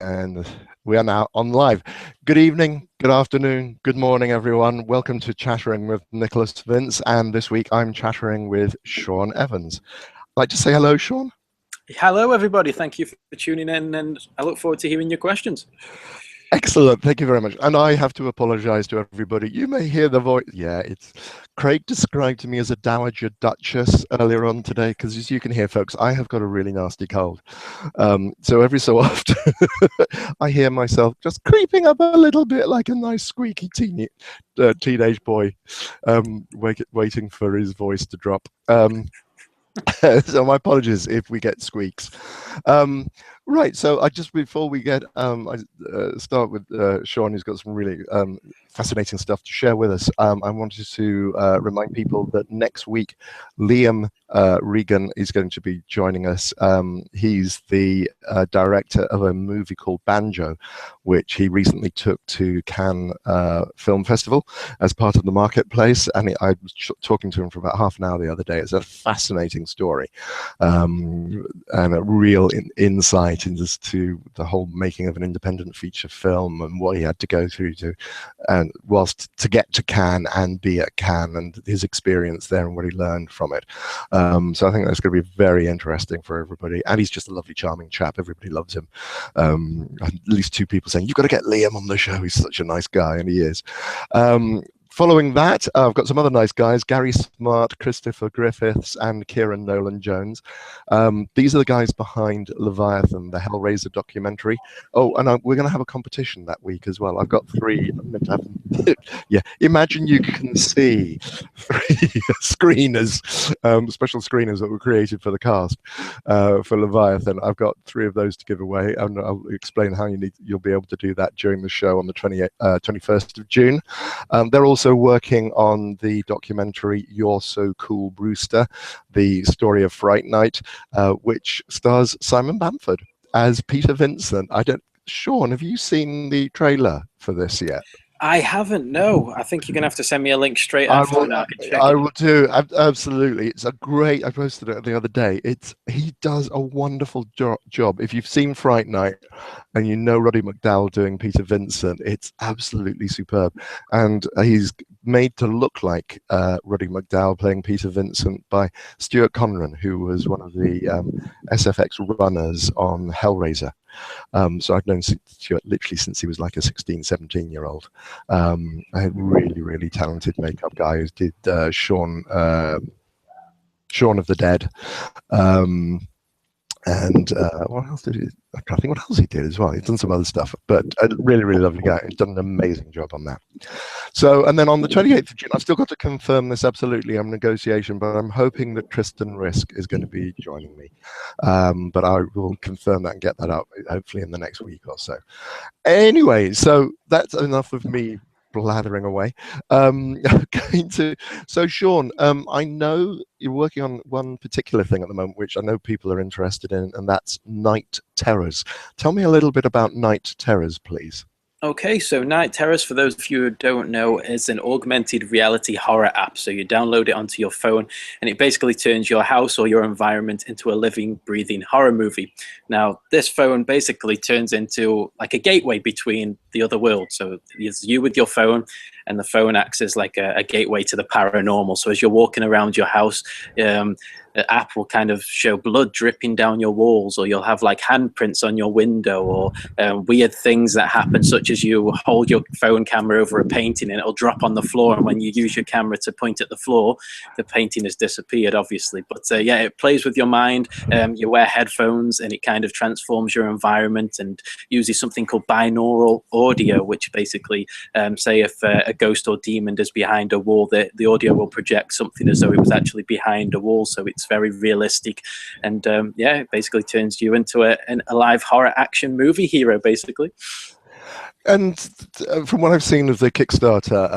And we are now on live. Good evening, good afternoon, good morning, everyone. Welcome to Chattering with Nicholas Vince. And this week I'm chattering with Sean Evans. I'd like to say hello, Sean. Hello, everybody. Thank you for tuning in, and I look forward to hearing your questions. Excellent. Thank you very much. And I have to apologize to everybody. You may hear the voice. Yeah, it's Craig described to me as a dowager duchess earlier on today, because as you can hear, folks, I have got a really nasty cold. So every so often I hear myself just creeping up a little bit like a nice squeaky teenage boy, waiting for his voice to drop. So my apologies if we get squeaks. Right, so I just before we get start with Sean, who's got some really fascinating stuff to share with us. I wanted to remind people that next week Liam Regan is going to be joining us. He's the director of a movie called Banjo, which he recently took to Cannes Film Festival as part of the marketplace. And I was talking to him for about half an hour the other day. It's a fascinating story and a real insight into the whole making of an independent feature film and what he had to go through to get to Cannes and be at Cannes, and his experience there and what he learned from it. So I think that's going to be very interesting for everybody. And he's just a lovely, charming chap. Everybody loves him. At least two people saying, you've got to get Liam on the show. He's such a nice guy, and he is. Following that, I've got some other nice guys, Gary Smart, Christopher Griffiths, and Kieran Nolan-Jones. These are the guys behind Leviathan, the Hellraiser documentary. Oh, and we're going to have a competition that week as well. I've got three. Yeah, imagine you can see three screeners, special screeners that were created for the cast for Leviathan. I've got three of those to give away, and I'll explain how you'll be able to do that during the show on the 21st of June. They're also working on the documentary You're So Cool, Brewster, the story of Fright Night, which stars Simon Bamford as Peter Vincent. Sean, have you seen the trailer for this yet? I haven't, no. I think you're going to have to send me a link straight after. I will do, absolutely. It's a great, I posted it the other day. He does a wonderful job. If you've seen Fright Night and you know Roddy McDowall doing Peter Vincent, it's absolutely superb. And he's made to look like Roddy McDowall playing Peter Vincent by Stuart Conran, who was one of the SFX runners on Hellraiser. So I've known Stuart literally since he was like a 16, 17-year-old. A really, really talented makeup guy who did Shaun of the Dead. And what else did he? I can't think what else he did as well. He's done some other stuff, but a really, really lovely guy. He's done an amazing job on that. So, and then on the 28th of June, I've still got to confirm this absolutely. I'm in negotiation, but I'm hoping that Tristan Risk is going to be joining me. But I will confirm that and get that up hopefully in the next week or so. Anyway, so that's enough of me blathering away. So Sean, I know you're working on one particular thing at the moment, which I know people are interested in, and that's Night Terrors. Tell me a little bit about Night Terrors, please. Okay, so Night Terrors, for those of you who don't know, is an augmented reality horror app. So you download it onto your phone, and it basically turns your house or your environment into a living, breathing horror movie. Now, this phone basically turns into like a gateway between the other world. So it's you with your phone, and the phone acts as like a gateway to the paranormal. So as you're walking around your house, the app will kind of show blood dripping down your walls, or you'll have like handprints on your window, or weird things that happen, such as you hold your phone camera over a painting and it'll drop on the floor, and when you use your camera to point at the floor, the painting has disappeared, obviously. But yeah, it plays with your mind. You wear headphones and it kind of transforms your environment and uses something called binaural audio, which basically say if a ghost or demon is behind a wall, the audio will project something as though it was actually behind a wall. So it's very realistic, and yeah, it basically turns you into a live horror action movie hero, basically. And from what I've seen of the Kickstarter,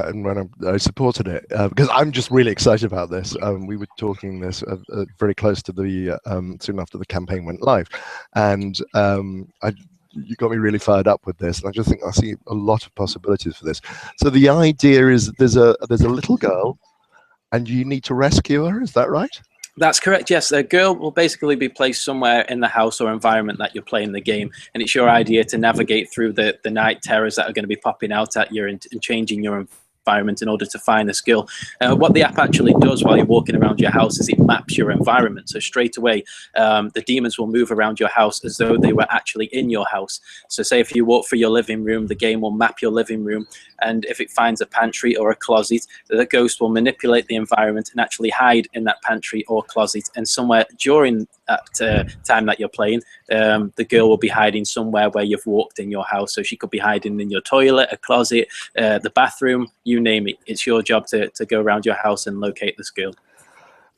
and when I supported it, because I'm just really excited about this. We were talking this very close to the soon after the campaign went live, and you got me really fired up with this, and I just think I see a lot of possibilities for this. So the idea is there's a little girl, and you need to rescue her. Is that right? That's correct, yes. A girl will basically be placed somewhere in the house or environment that you're playing the game, and it's your idea to navigate through the night terrors that are going to be popping out at you and changing your environment in order to find this girl. What the app actually does while you're walking around your house is it maps your environment. So straight away, the demons will move around your house as though they were actually in your house. So say if you walk through your living room, the game will map your living room, and if it finds a pantry or a closet, the ghost will manipulate the environment and actually hide in that pantry or closet. And somewhere during that time that you're playing, the girl will be hiding somewhere where you've walked in your house. So she could be hiding in your toilet, a closet, the bathroom, you name it. It's your job to go around your house and locate this girl.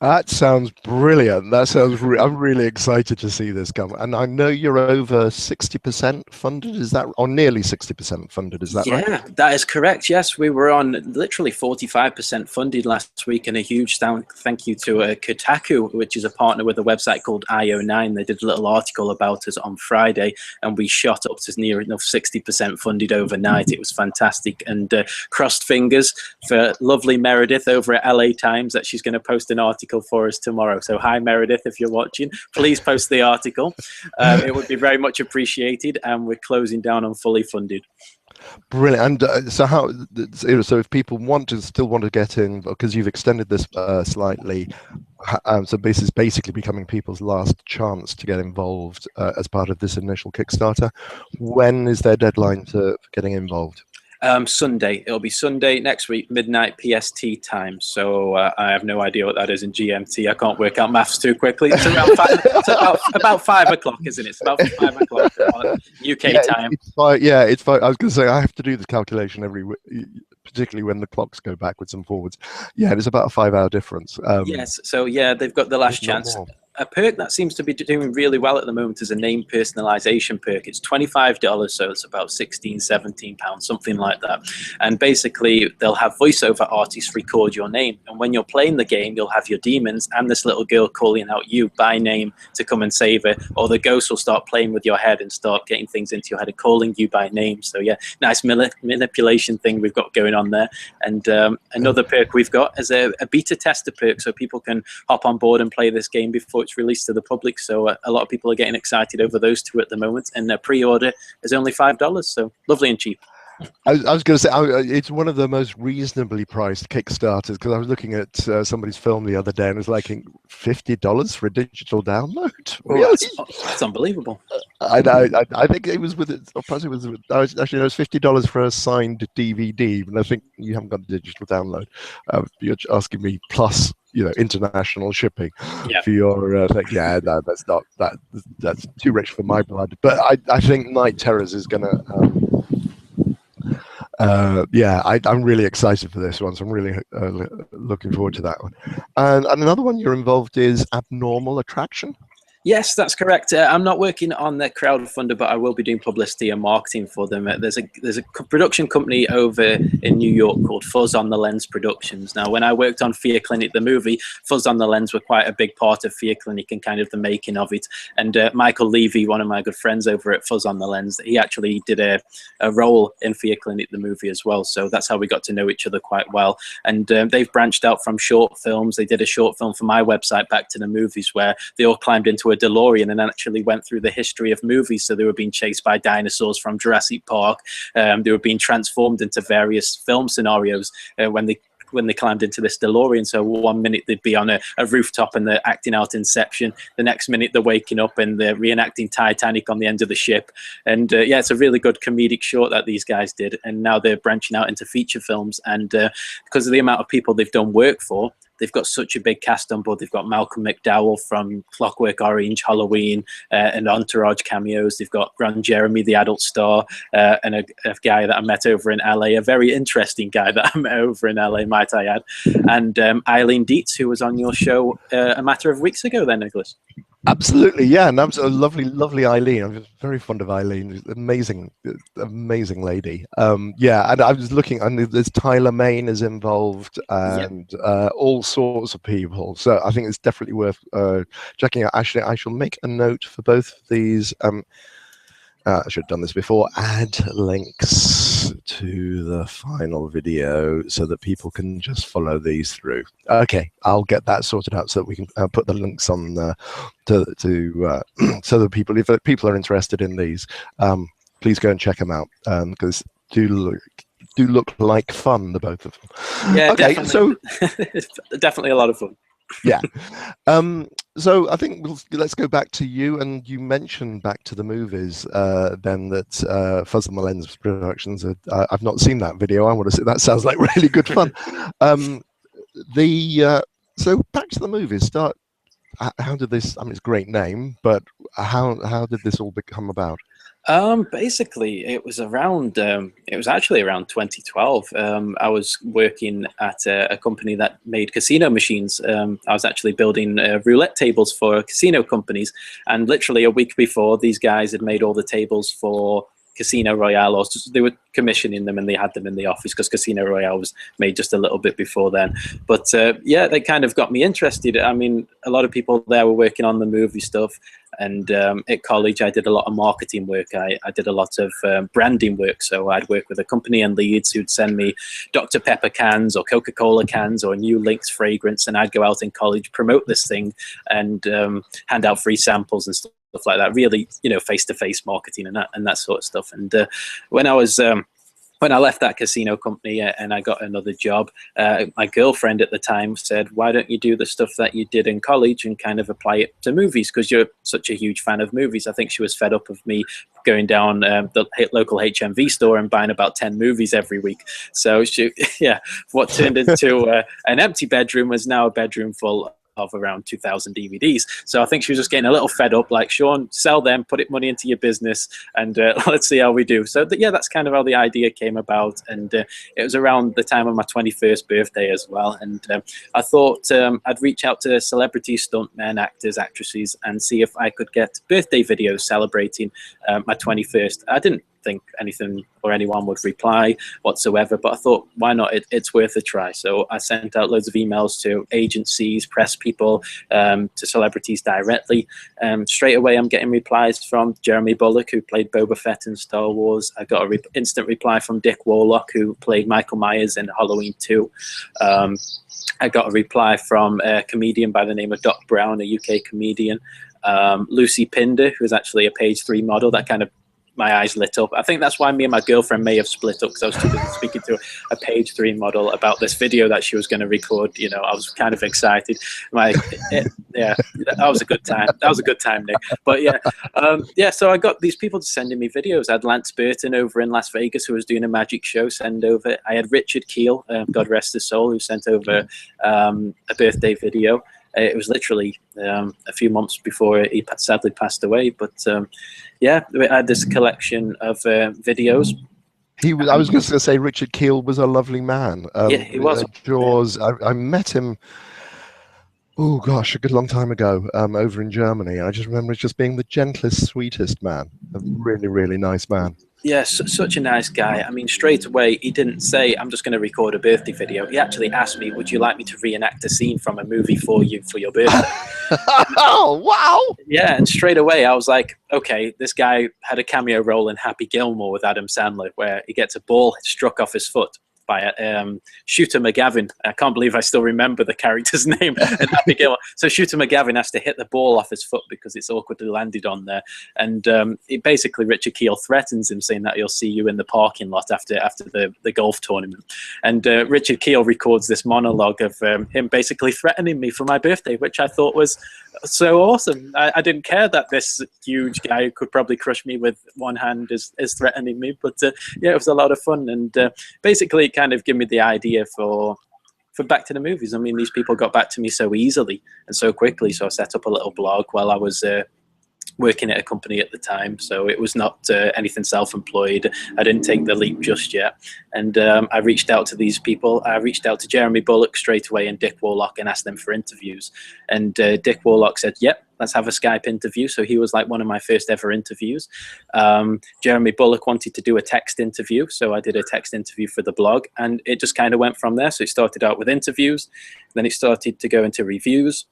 That sounds brilliant. That sounds. I'm really excited to see this come. And I know you're over 60% funded. Is that, or nearly 60% funded? Is that right? Yeah, that is correct. Yes, we were on literally 45% funded last week, and a huge thank you to Kotaku, which is a partner with a website called IO9. They did a little article about us on Friday, and we shot up to near enough 60% funded overnight. It was fantastic, and crossed fingers for lovely Meredith over at LA Times that she's going to post an article for us tomorrow. So hi Meredith, if you're watching, please post the article. It would be very much appreciated, and we're closing down on fully funded. Brilliant. And so if people still want to get in, because you've extended this slightly, so this is basically becoming people's last chance to get involved as part of this initial Kickstarter. When is their deadline for getting involved? Sunday. It'll be Sunday next week, midnight PST time. So I have no idea what that is in GMT. I can't work out maths too quickly. It's about 5 o'clock, isn't it? It's about 5 o'clock UK time. It's 5. Yeah, it's 5. I was going to say I have to do the calculation particularly when the clocks go backwards and forwards. Yeah, it's about a 5-hour difference. Yes. So yeah, they've got the last chance. A perk that seems to be doing really well at the moment is a name personalization perk. It's $25, so it's about £16-17, something like that. And basically, they'll have voiceover artists record your name. And when you're playing the game, you'll have your demons and this little girl calling out you by name to come and save her. Or the ghost will start playing with your head and start getting things into your head and calling you by name. So yeah, nice manipulation thing we've got going on there. And another perk we've got is a beta tester perk, so people can hop on board and play this game before it's released to the public. So a lot of people are getting excited over those two at the moment, and their pre-order is only $5, so lovely and cheap. I was going to say it's one of the most reasonably priced Kickstarters, because I was looking at somebody's film the other day and it was like $50 for a digital download. Really? That's unbelievable. I think it was with it. Or perhaps it was. Actually, no, it was $50 for a signed DVD, and I think you haven't got the digital download. You're asking me plus, international shipping for your thing. Yeah, no, that's too rich for my blood. But I think Night Terrors is going to. I'm really excited for this one, so I'm really looking forward to that one. And another one you're involved is Abnormal Attraction. Yes, that's correct. I'm not working on the crowdfunder, but I will be doing publicity and marketing for them. There's a production company over in New York called Fuzz on the Lens Productions. Now, when I worked on Fear Clinic, the movie, Fuzz on the Lens were quite a big part of Fear Clinic and kind of the making of it. And Michael Levy, one of my good friends over at Fuzz on the Lens, he actually did a role in Fear Clinic, the movie as well. So that's how we got to know each other quite well. And they've branched out from short films. They did a short film for my website, Back to the Movies, where they all climbed into a DeLorean and actually went through the history of movies. So they were being chased by dinosaurs from Jurassic Park. They were being transformed into various film scenarios when they climbed into this DeLorean. So one minute they'd be on a rooftop and they're acting out Inception. The next minute they're waking up and they're reenacting Titanic on the end of the ship. And it's a really good comedic short that these guys did. And now they're branching out into feature films. And because of the amount of people they've done work for, they've got such a big cast on board. They've got Malcolm McDowell from Clockwork Orange, Halloween, and Entourage cameos. They've got Ron Jeremy, the adult star, and a guy that I met over in LA, a very interesting guy that I met over in LA, might I add, and Eileen Dietz, who was on your show a matter of weeks ago then, Nicholas. Absolutely, yeah, and that was a lovely Eileen. I'm very fond of Eileen. Amazing lady. And I was looking, and there's Tyler Main is involved, and all sorts of people. So I think it's definitely worth checking out. Actually, I shall make a note for both of these. I should have done this before. Add links to the final video so that people can just follow these through. Okay, I'll get that sorted out so that we can put the links on so that people, if people are interested in these, please go and check them out, because do look like fun, the both of them. Yeah, okay, definitely. so definitely a lot of fun. yeah. So I think let's go back to you. And you mentioned back to the movies, then that Fuzz and Lens Productions. I've not seen that video. I want to see. That sounds like really good fun. So back to the movies. Start. How did this? I mean, it's a great name, but how did this all become about? Basically, it was around. It was actually around 2012. I was working at a company that made casino machines. I was actually building roulette tables for casino companies, and literally a week before, these guys had made all the tables for Casino Royale, or they were commissioning them and they had them in the office because Casino Royale was made just a little bit before then. But yeah, they kind of got me interested. I mean, a lot of people there were working on the movie stuff, and at college I did a lot of marketing work. I did a lot of branding work, so I'd work with a company in Leeds who'd send me Dr. Pepper cans or Coca-Cola cans or New Lynx fragrance, and I'd go out in college, promote this thing, and hand out free samples and stuff like that. Really, you know, face-to-face marketing and that sort of stuff. And when I left that casino company and I got another job, my girlfriend at the time said, "Why don't you do the stuff that you did in college and kind of apply it to movies? Because you're such a huge fan of movies." I think she was fed up of me going down the local HMV store and buying about 10 movies every week. So yeah, what turned into an empty bedroom was now a bedroom full of around 2,000 DVDs. So I think she was just getting a little fed up, like, "Sean, sell them, put money into your business, and let's see how we do." So yeah, that's kind of how the idea came about. And it was around the time of my 21st birthday as well. And I thought I'd reach out to celebrity stuntmen, actors, actresses, and see if I could get birthday videos celebrating my 21st. I didn't think anything or anyone would reply whatsoever, but I thought, why not? It's worth a try. So I sent out loads of emails to agencies, press people, to celebrities directly. Straight away, I'm getting replies from Jeremy Bulloch, who played Boba Fett in Star Wars. I got an instant reply from Dick Warlock, who played Michael Myers in Halloween 2. I got a reply from a comedian by the name of Doc Brown, a UK comedian. Lucy Pinder, who is actually a page 3 model. That kind of, my eyes lit up. I think that's why me and my girlfriend may have split up, because I was too busy speaking to a page 3 model about this video that she was going to record. You know, I was kind of excited. Yeah, that was a good time. That was a good time, Nick. But yeah, yeah. So I got these people sending me videos. I had Lance Burton over in Las Vegas, who was doing a magic show, send over. I had Richard Keel, God rest his soul, who sent over a birthday video. It was literally a few months before he sadly passed away. But yeah, I had this collection of videos. I was just going to say, Richard Keel was a lovely man. Yeah, he was. Jaws. I met him. Oh gosh, a good long time ago, over in Germany. I just remember just being the gentlest, sweetest man. A really, really nice man. Yeah, such a nice guy. I mean, straight away, he didn't say, "I'm just going to record a birthday video." He actually asked me, "Would you like me to reenact a scene from a movie for you for your birthday?" Oh, wow. Yeah, and straight away, I was like, okay, this guy had a cameo role in Happy Gilmore with Adam Sandler, where he gets a ball struck off his foot by Shooter McGavin. I can't believe I still remember the character's name in Happy Gilmore. So Shooter McGavin has to hit the ball off his foot because it's awkwardly landed on there. And it basically, Richard Keel threatens him, saying that he'll see you in the parking lot after the golf tournament. And Richard Keel records this monologue of him basically threatening me for my birthday, which I thought was so awesome. I didn't care that this huge guy who could probably crush me with one hand is threatening me. But yeah, it was a lot of fun. And basically, it kind of gave me the idea for back to the movies. I mean, these people got back to me so easily and so quickly. So I set up a little blog while I was working at a company at the time, so it was not anything self-employed. I didn't take the leap just yet, and I reached out to these people. I reached out to Jeremy Bulloch straight away and Dick Warlock and asked them for interviews, and Dick Warlock said, "Yep, let's have a Skype interview." So he was like one of my first ever interviews. Jeremy Bulloch wanted to do a text interview, so I did a text interview for the blog, and it just kind of went from there. So it started out with interviews, then it started to go into reviews.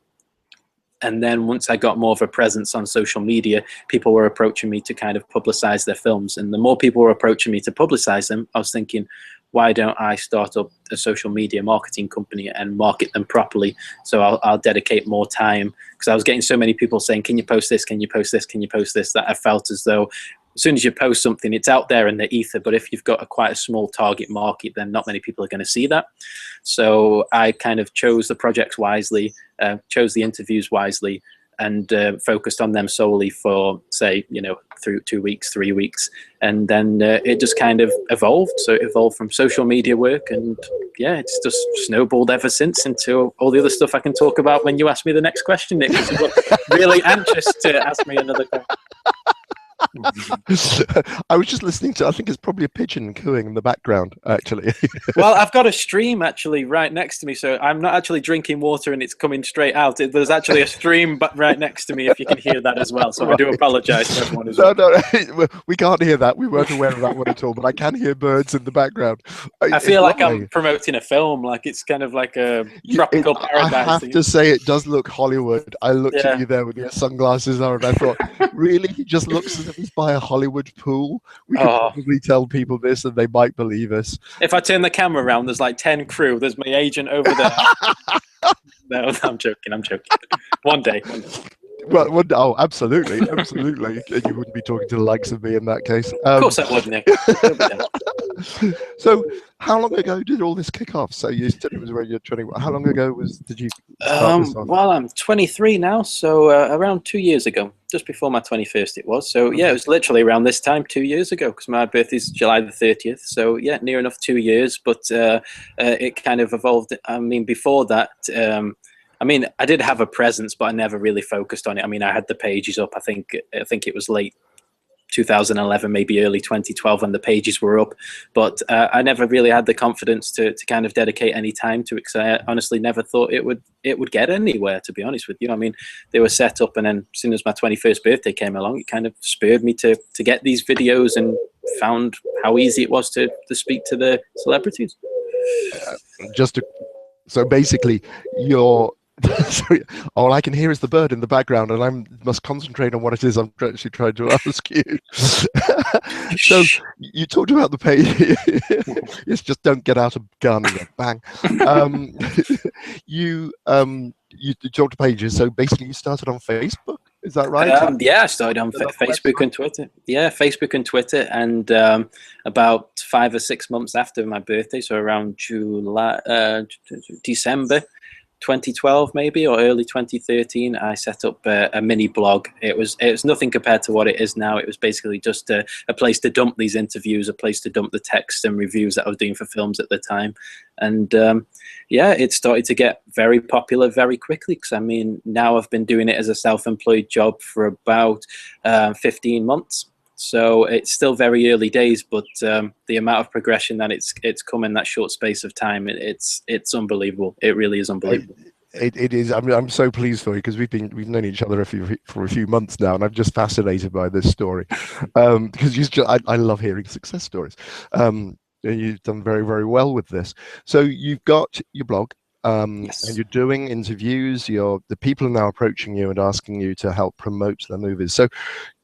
And then once I got more of a presence on social media, people were approaching me to kind of publicize their films. And the more people were approaching me to publicize them, I was thinking, why don't I start up a social media marketing company and market them properly? So I'll dedicate more time, because I was getting so many people saying, can you post this? Can you post this? Can you post this? That I felt as though as soon as you post something, it's out there in the ether. But if you've got quite a small target market, then not many people are going to see that. So I kind of chose the projects wisely, chose the interviews wisely, and focused on them solely for, say, through 2 weeks, 3 weeks. And then it just kind of evolved. So it evolved from social media work, and yeah, it's just snowballed ever since into all the other stuff I can talk about when you ask me the next question, Nick, because you were really anxious to ask me another question. I was just listening to, I think it's probably a pigeon cooing in the background, actually. Well, I've got a stream actually right next to me, so I'm not actually drinking water and it's coming straight out. There's actually a stream but right next to me, if you can hear that as well. So right. I do apologize to everyone as well. No, we can't hear that. We weren't aware of that one at all, but I can hear birds in the background. I feel like I'm promoting a film, like it's kind of like a tropical paradise. I have to say, it does look Hollywood. I looked at you there with your sunglasses on, and I thought, really? He just looks as if he's by a Hollywood pool. We could probably tell people this and they might believe us. If I turn the camera around, there's like 10 crew. There's my agent over there. No, I'm joking. One day. Well, oh, absolutely. Absolutely. You wouldn't be talking to the likes of me in that case. Of course I would, Nick. So how long ago did all this kick off? So you said it was when you're 20. How long ago did you start this on? Well, I'm 23 now, so around 2 years ago, just before my 21st it was. So yeah, it was literally around this time 2 years ago, because my birthday's July the 30th. So yeah, near enough 2 years, but it kind of evolved. I mean, before that, I did have a presence, but I never really focused on it. I mean, I had the pages up. I think it was late 2011, maybe early 2012 when the pages were up, but I never really had the confidence to kind of dedicate any time to it, because I honestly never thought it would get anywhere, to be honest with you. I mean, they were set up, and then as soon as my 21st birthday came along, it kind of spurred me to get these videos, and found how easy it was to speak to the celebrities. So basically, you're sorry, all I can hear is the bird in the background, and I must concentrate on what it is I'm actually trying to ask you. So you talked about the page. It's just don't get out a gun and bang. You talked to pages. So basically, you started on Facebook. Is that right? Yeah, I started on Facebook and Twitter. Yeah, Facebook and Twitter, and about 5 or 6 months after my birthday, so around December 2012 maybe, or early 2013, I set up a mini blog. It was nothing compared to what it is now. It was basically just a place to dump these interviews, a place to dump the text and reviews that I was doing for films at the time. And yeah, it started to get very popular very quickly, because I mean, now I've been doing it as a self-employed job for about 15 months. So it's still very early days, but the amount of progression that it's come in that short space of time, it's unbelievable. It really is unbelievable. It is. I'm so pleased for you, because we've known each other for a few months now, and I'm just fascinated by this story, because I love hearing success stories. You've done very, very well with this. So you've got your blog. Yes. And you're doing interviews. The people are now approaching you and asking you to help promote their movies. So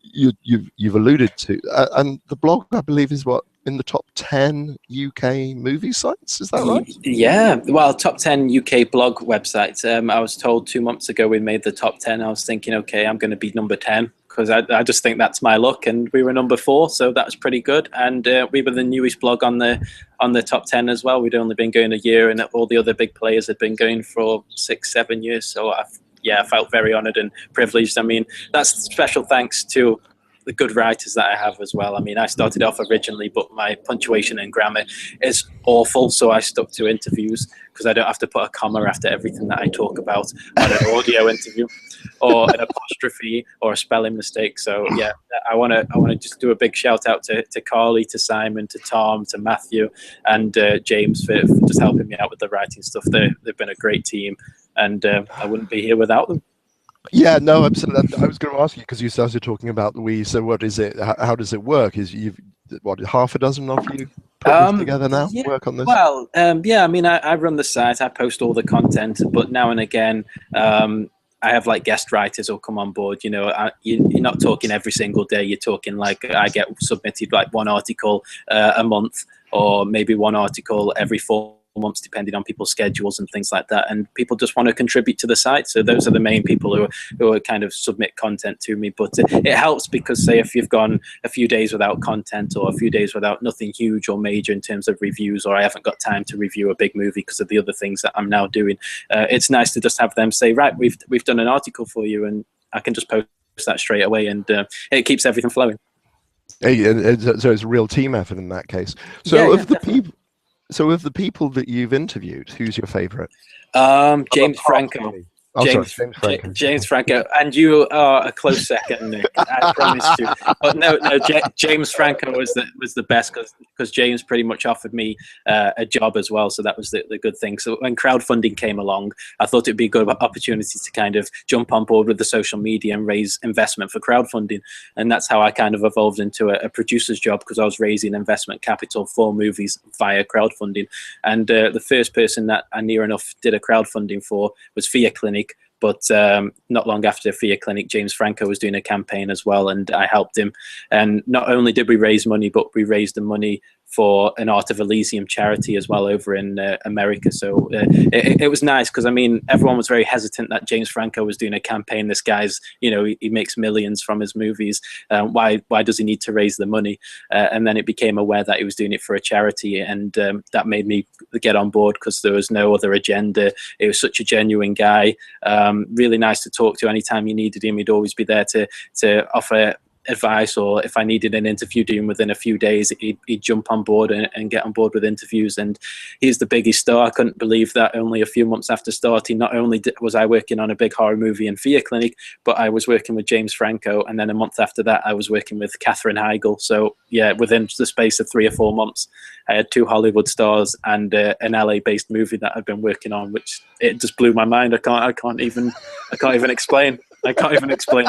you've alluded to, and the blog, I believe, is what, in the top 10 UK movie sites. Is that right? Yeah, well, top 10 UK blog websites. I was told 2 months ago we made the top 10. I was thinking, okay, I'm going to be number 10, because I just think that's my luck, and we were number 4, so that's pretty good. And we were the newest blog on the top 10 as well. We'd only been going a year, and all the other big players had been going for 6, 7 years. So I felt very honoured and privileged. I mean, that's special thanks to the good writers that I have as well. I mean, I started off originally, but my punctuation and grammar is awful, so I stuck to interviews, because I don't have to put a comma after everything that I talk about on an audio interview, or an apostrophe or a spelling mistake. So yeah, I want to just do a big shout out to Carly, to Simon, to Tom, to Matthew, and James for just helping me out with the writing stuff. They've been a great team, and I wouldn't be here without them. Yeah, no, absolutely. I was going to ask you, because you started talking about the we. So what is it? How does it work? Is half a dozen of you put together now? Yeah, work on this? Well, yeah. I mean, I run the site. I post all the content, but now and again, I have like guest writers who'll come on board. You know, you're not talking every single day. You're talking like I get submitted like one article a month, or maybe one article every 4 months, depending on people's schedules and things like that. And people just want to contribute to the site. So those are the main people who are kind of submit content to me. But it helps because, say, if you've gone a few days without content, or a few days without nothing huge or major in terms of reviews, or I haven't got time to review a big movie because of the other things that I'm now doing, it's nice to just have them say, right, we've done an article for you, and I can just post that straight away, and it keeps everything flowing. Hey, so it's a real team effort in that case. So Yeah, of the people, so of the people that you've interviewed, who's your favorite? James Franco. James Franco, and you are a close second, Nick. I promise you. But no, James Franco was the best, because James pretty much offered me a job as well, so that was the good thing. So when crowdfunding came along, I thought it'd be a good opportunity to kind of jump on board with the social media and raise investment for crowdfunding, and that's how I kind of evolved into a producer's job, because I was raising investment capital for movies via crowdfunding. And the first person that I near enough did a crowdfunding for was Fear Clinic. But not long after Fear Clinic, James Franco was doing a campaign as well, and I helped him. And not only did we raise money, but we raised the money for an Art of Elysium charity as well over in America. So it was nice, because I mean, everyone was very hesitant that James Franco was doing a campaign. This guy's, you know, he makes millions from his movies. Why does he need to raise the money? And then it became aware that he was doing it for a charity, and that made me get on board, because there was no other agenda. It was such a genuine guy, really nice to talk to. Anytime you needed him, he'd always be there to offer advice, or if I needed an interview doing within a few days, he'd jump on board and get on board with interviews. And he's the biggest star. I couldn't believe that only a few months after starting, not only was I working on a big horror movie in Fear Clinic, but I was working with James Franco, and then a month after that I was working with Katherine Heigl. So yeah, within the space of 3 or 4 months, I had 2 Hollywood stars and an LA-based movie that I'd been working on, which it just blew my mind. I can't even explain. I can't even explain.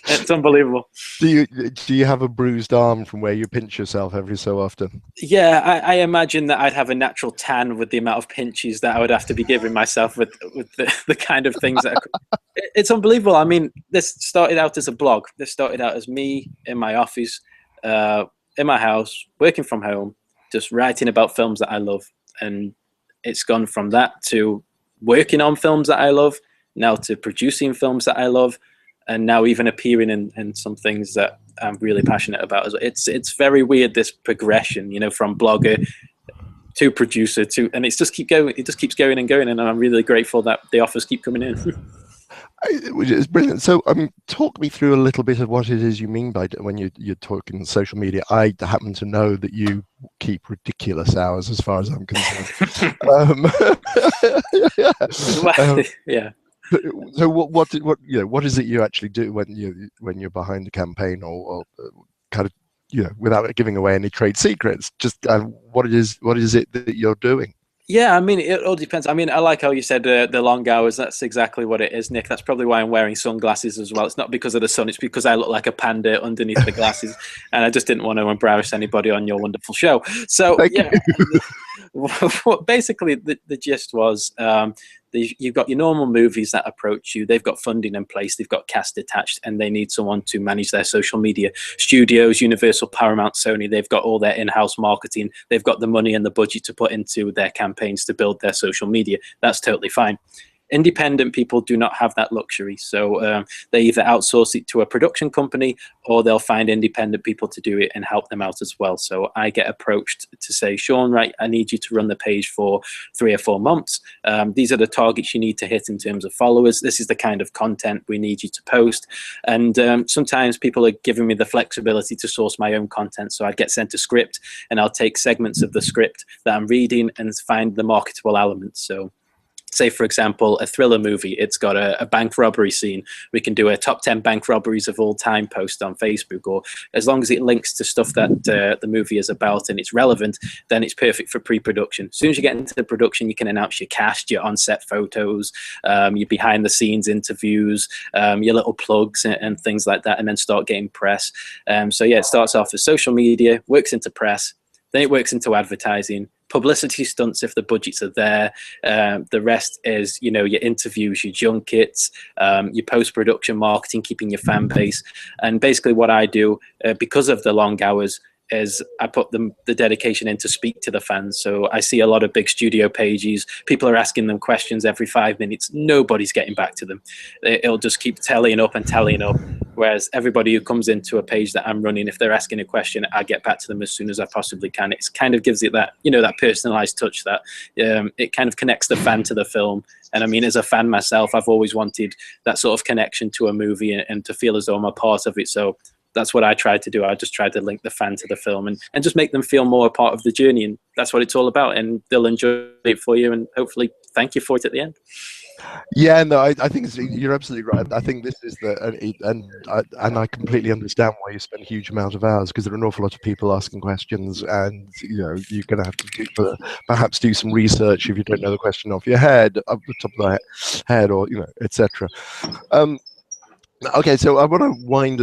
It's unbelievable. Do you have a bruised arm from where you pinch yourself every so often? Yeah, I imagine that I'd have a natural tan with the amount of pinches that I would have to be giving myself with the kind of things that it's unbelievable. I mean, this started out as a blog. This started out as me in my office, in my house, working from home, just writing about films that I love. And it's gone from that to working on films that I love, now to producing films that I love, and now even appearing in some things that I'm really passionate about as well. It's very weird, this progression, you know, from blogger to producer to, and it just keeps going and going, and I'm really grateful that the offers keep coming in. Which is brilliant. So, talk me through a little bit of what it is you mean by when you're talking social media. I happen to know that you keep ridiculous hours, as far as I'm concerned. Yeah. So, what is it you actually do when you're behind a campaign, or kind of, you know, without giving away any trade secrets? Just what is it that you're doing? Yeah, I mean, it all depends. I mean, I like how you said the long hours. That's exactly what it is, Nick. That's probably why I'm wearing sunglasses as well. It's not because of the sun. It's because I look like a panda underneath the glasses, and I just didn't want to embarrass anybody on your wonderful show. So, basically, the gist was, you've got your normal movies that approach you. They've got funding in place. They've got cast attached, and they need someone to manage their social media. Studios, Universal, Paramount, Sony, they've got all their in-house marketing. They've got the money and the budget to put into their campaigns to build their social media. That's totally fine. Independent people do not have that luxury. So they either outsource it to a production company, or they'll find independent people to do it and help them out as well. So I get approached to say, Sean, right, I need you to run the page for 3 or 4 months. These are the targets you need to hit in terms of followers. This is the kind of content we need you to post. And sometimes people are giving me the flexibility to source my own content. So I get sent a script, and I'll take segments of the script that I'm reading and find the marketable elements. So say, for example, a thriller movie, it's got a bank robbery scene. We can do a top 10 bank robberies of all time post on Facebook, or as long as it links to stuff that the movie is about and it's relevant, then it's perfect for pre-production. As soon as you get into the production, you can announce your cast, your on-set photos, your behind-the-scenes interviews, your little plugs and things like that, and then start getting press. So yeah, it starts off as social media, works into press, then it works into advertising, publicity stunts if the budgets are there. The rest is, you know, your interviews, your junkets, your post-production marketing, keeping your fan base. And basically what I do, because of the long hours, is I put the dedication in to speak to the fans. So I see a lot of big studio pages. People are asking them questions every 5 minutes. Nobody's getting back to them. It'll just keep tallying up and tallying up. Whereas everybody who comes into a page that I'm running, if they're asking a question, I get back to them as soon as I possibly can. It kind of gives it that, you know, that personalized touch that it kind of connects the fan to the film. And I mean, as a fan myself, I've always wanted that sort of connection to a movie and to feel as though I'm a part of it. So that's what I tried to do. I just tried to link the fan to the film and just make them feel more a part of the journey. And that's what it's all about. And they'll enjoy it for you and hopefully thank you for it at the end. Yeah, no, I think you're absolutely right. I think this is and I completely understand why you spend a huge amount of hours, because there are an awful lot of people asking questions, and you know you're going to have to perhaps do some research if you don't know the question off your head, up the top of the head, or you know, etc. Okay, so I want to wind.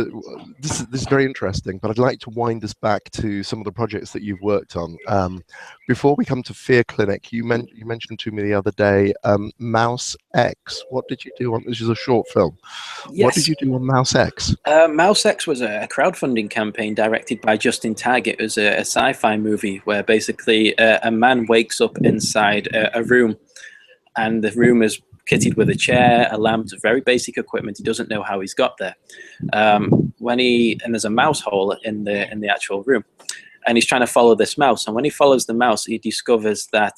This is very interesting, but I'd like to wind us back to some of the projects that you've worked on. Before we come to Fear Clinic, you mentioned to me the other day, Mouse X. What did you do on? This is a short film. Yes. What did you do on Mouse X? Mouse X was a crowdfunding campaign directed by Justin Tagg. It was a sci-fi movie where basically a man wakes up inside a room, and the room is kitted with a chair, a lamp, very basic equipment. He doesn't know how he's got there. And there's a mouse hole in the actual room, and he's trying to follow this mouse. And when he follows the mouse, he discovers that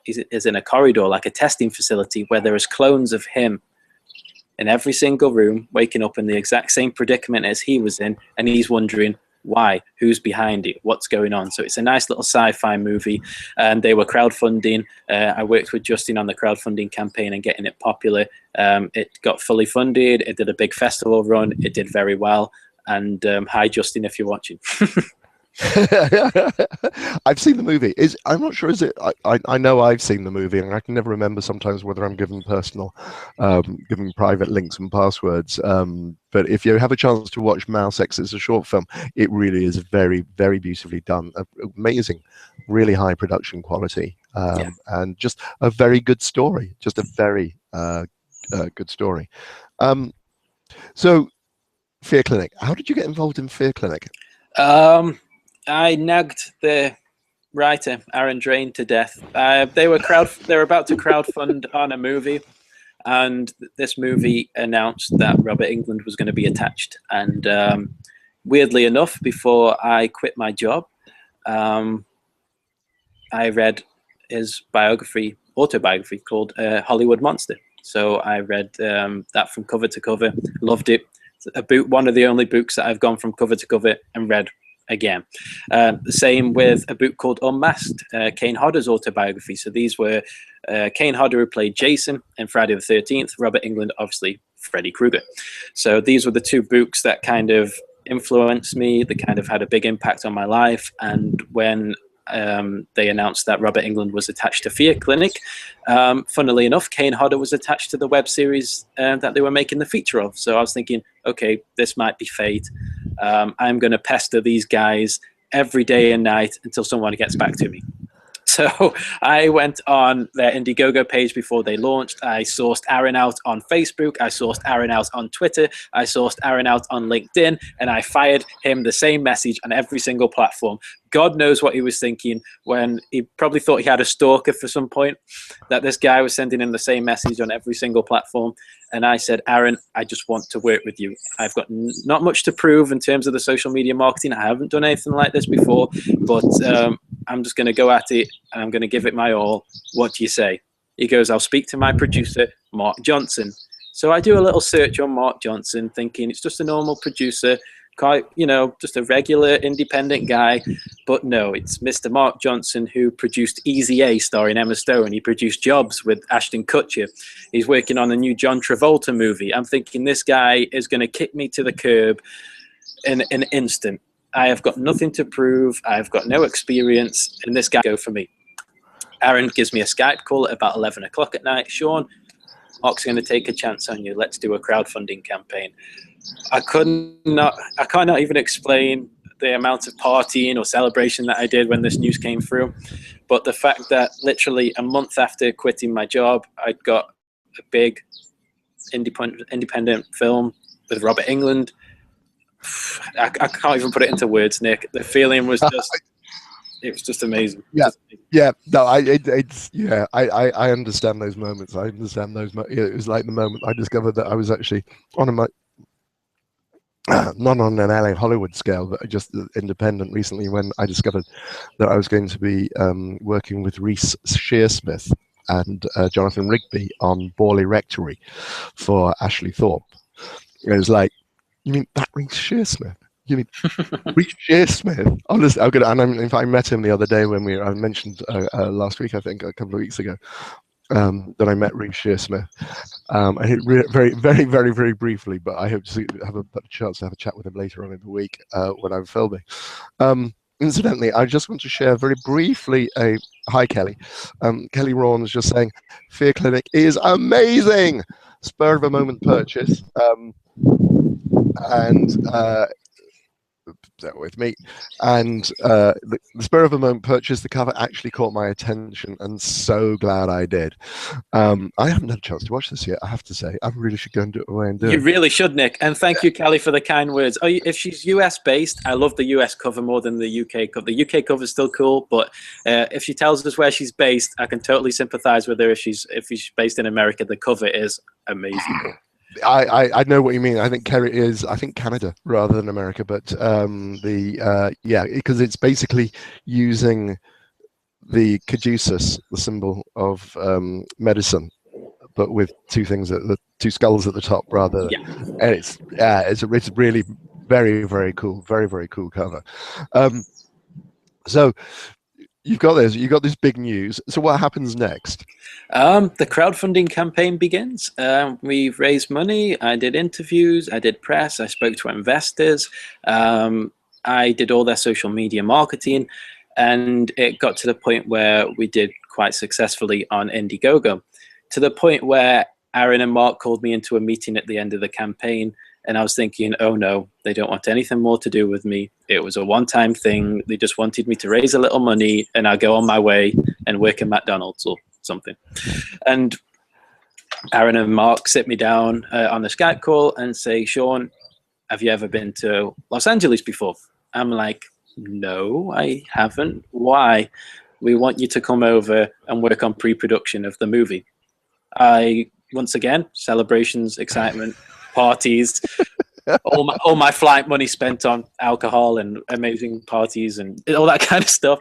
he's in a corridor, like a testing facility, where there is clones of him in every single room, waking up in the exact same predicament as he was in, and he's wondering why, who's behind it, what's going on. So it's a nice little sci-fi movie, and they were crowdfunding. I worked with Justin on the crowdfunding campaign and getting it popular. It got fully funded. It did a big festival run. It did very well. And hi, Justin, if you're watching. I've seen the movie. I'm not sure. Is it? I know I've seen the movie, and I can never remember sometimes whether I'm given given private links and passwords. But if you have a chance to watch Mouse X, it's a short film. It really is very, very beautifully done. Amazing, really high production quality, and just a very good story. Just a very good story. So, Fear Clinic. How did you get involved in Fear Clinic? I nagged the writer Aaron Drain to death. They were about to crowdfund on a movie, and this movie announced that Robert Englund was going to be attached. And weirdly enough, before I quit my job, I read his autobiography called Hollywood Monster. So I read that from cover to cover, loved it. One of the only books that I've gone from cover to cover and read again. The same with a book called Unmasked, Kane Hodder's autobiography. So these were Kane Hodder, who played Jason in Friday the 13th, Robert Englund, obviously Freddy Krueger. So these were the two books that kind of influenced me, that kind of had a big impact on my life. And when they announced that Robert Englund was attached to Fear Clinic, funnily enough, Kane Hodder was attached to the web series that they were making the feature of. So I was thinking, okay, this might be fate. I'm going to pester these guys every day and night until someone gets back to me. So I went on their Indiegogo page before they launched. I sourced Aaron out on Facebook. I sourced Aaron out on Twitter. I sourced Aaron out on LinkedIn, and I fired him the same message on every single platform. God knows what he was thinking when he probably thought he had a stalker for some point, that this guy was sending him the same message on every single platform. And I said, Aaron, I just want to work with you. I've got not much to prove in terms of the social media marketing. I haven't done anything like this before, but I'm just going to go at it and I'm going to give it my all. What do you say? He goes, I'll speak to my producer, Mark Johnson. So I do a little search on Mark Johnson, thinking it's just a normal producer, quite, just a regular independent guy. But no, it's Mr. Mark Johnson, who produced Easy A starring Emma Stone. He produced Jobs with Ashton Kutcher. He's working on a new John Travolta movie. I'm thinking this guy is going to kick me to the curb in an instant. I have got nothing to prove. I've got no experience, and this guy go for me. Aaron gives me a Skype call at about 11 o'clock at night. Sean, Mark's going to take a chance on you. Let's do a crowdfunding campaign. I cannot even explain the amount of partying or celebration that I did when this news came through. But the fact that literally a month after quitting my job, I'd got a big independent film with Robert Englund. I can't even put it into words, Nick. The feeling was just, it was just amazing. Yeah. Just amazing. Yeah, no, I understand those moments. I understand those. It was like the moment I discovered that I was actually on a not on an LA Hollywood scale, but just independent recently, when I discovered that I was going to be working with Reece Shearsmith and Jonathan Rigby on Borley Rectory for Ashley Thorpe. It was like, you mean that Reece Shearsmith? You mean Reece Shearsmith? Honestly, I'm gonna. And in fact, I met him the other day when I mentioned last week, I think, a couple of weeks ago, that I met Reece Shearsmith. Very, very, very, very briefly, but I hope to have a chance to have a chat with him later on in the week when I'm filming. Incidentally, I just want to share very briefly hi, Kelly. Kelly Rawn is just saying, Fear Clinic is amazing. Spur of a moment purchase. With me, and the spur of a moment purchase. The cover actually caught my attention, and so glad I did. I haven't had a chance to watch this yet, I have to say. I really should go and do it away and do it. You really should, Nick. And thank you, Kelly, for the kind words. If she's US based, I love the US cover more than the UK cover. The UK cover is still cool, but if she tells us where she's based, I can totally sympathize with her. If she's based in America, the cover is amazing. I know what you mean. I think Kerry is, I think, Canada rather than America, but because it's basically using the caduceus, the symbol of medicine, but with two skulls at the top rather. Yeah. And it's really very, very cool, very, very cool cover. So you've got this big news. So what happens next? The crowdfunding campaign begins. We've raised money. I did interviews. I did press. I spoke to investors. I did all their social media marketing, and it got to the point where we did quite successfully on Indiegogo, to the point where Aaron and Mark called me into a meeting at the end of the campaign, and I was thinking, oh no, they don't want anything more to do with me. It was a one-time thing. They just wanted me to raise a little money and I'll go on my way and work in McDonald's or something. And Aaron and Mark sit me down on the Skype call and say, Sean, have you ever been to Los Angeles before? I'm like, no, I haven't. Why? We want you to come over and work on pre-production of the movie. Once again, celebrations, excitement, parties, all my flight money spent on alcohol and amazing parties and all that kind of stuff.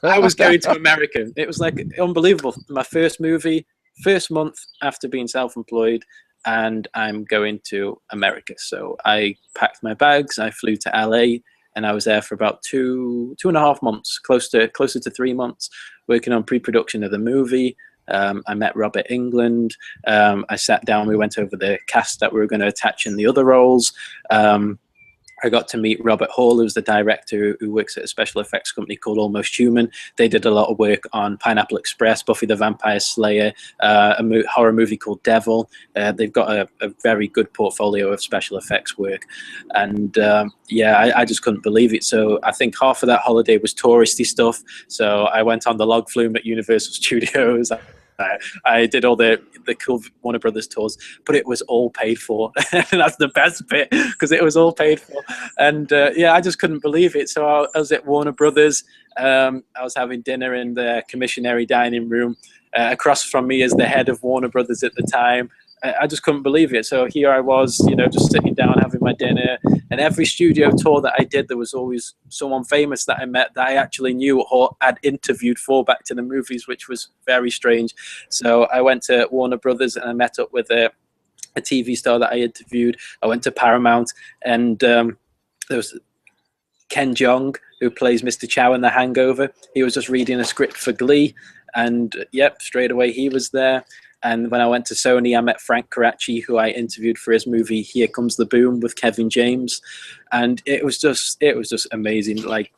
I was going to America. It was like unbelievable. My first movie, first month after being self-employed, and I'm going to America. So I packed my bags. I flew to LA, and I was there for about two and a half months, closer to 3 months, working on pre-production of the movie. I met Robert Englund. I sat down. We went over the cast that we were going to attach in the other roles. I got to meet Robert Hall, who's the director who works at a special effects company called Almost Human. They did a lot of work on Pineapple Express, Buffy the Vampire Slayer, a horror movie called Devil. They've got a very good portfolio of special effects work. And I just couldn't believe it. So I think half of that holiday was touristy stuff. So I went on the log flume at Universal Studios. I did all the cool Warner Brothers tours, but it was all paid for. That's the best bit, because it was all paid for. And I just couldn't believe it. So I was at Warner Brothers. I was having dinner in the commissionary dining room. Across from me is the head of Warner Brothers at the time. I just couldn't believe it. So here I was, just sitting down having my dinner. And every studio tour that I did, there was always someone famous that I met that I actually knew or had interviewed for Back to the Movies, which was very strange. So I went to Warner Brothers and I met up with a TV star that I interviewed. I went to Paramount, and there was Ken Jeong, who plays Mr. Chow in The Hangover. He was just reading a script for Glee, and straight away he was there. And when I went to Sony, I met Frank Karachi, who I interviewed for his movie Here Comes the Boom with Kevin James, and it was just amazing. Like,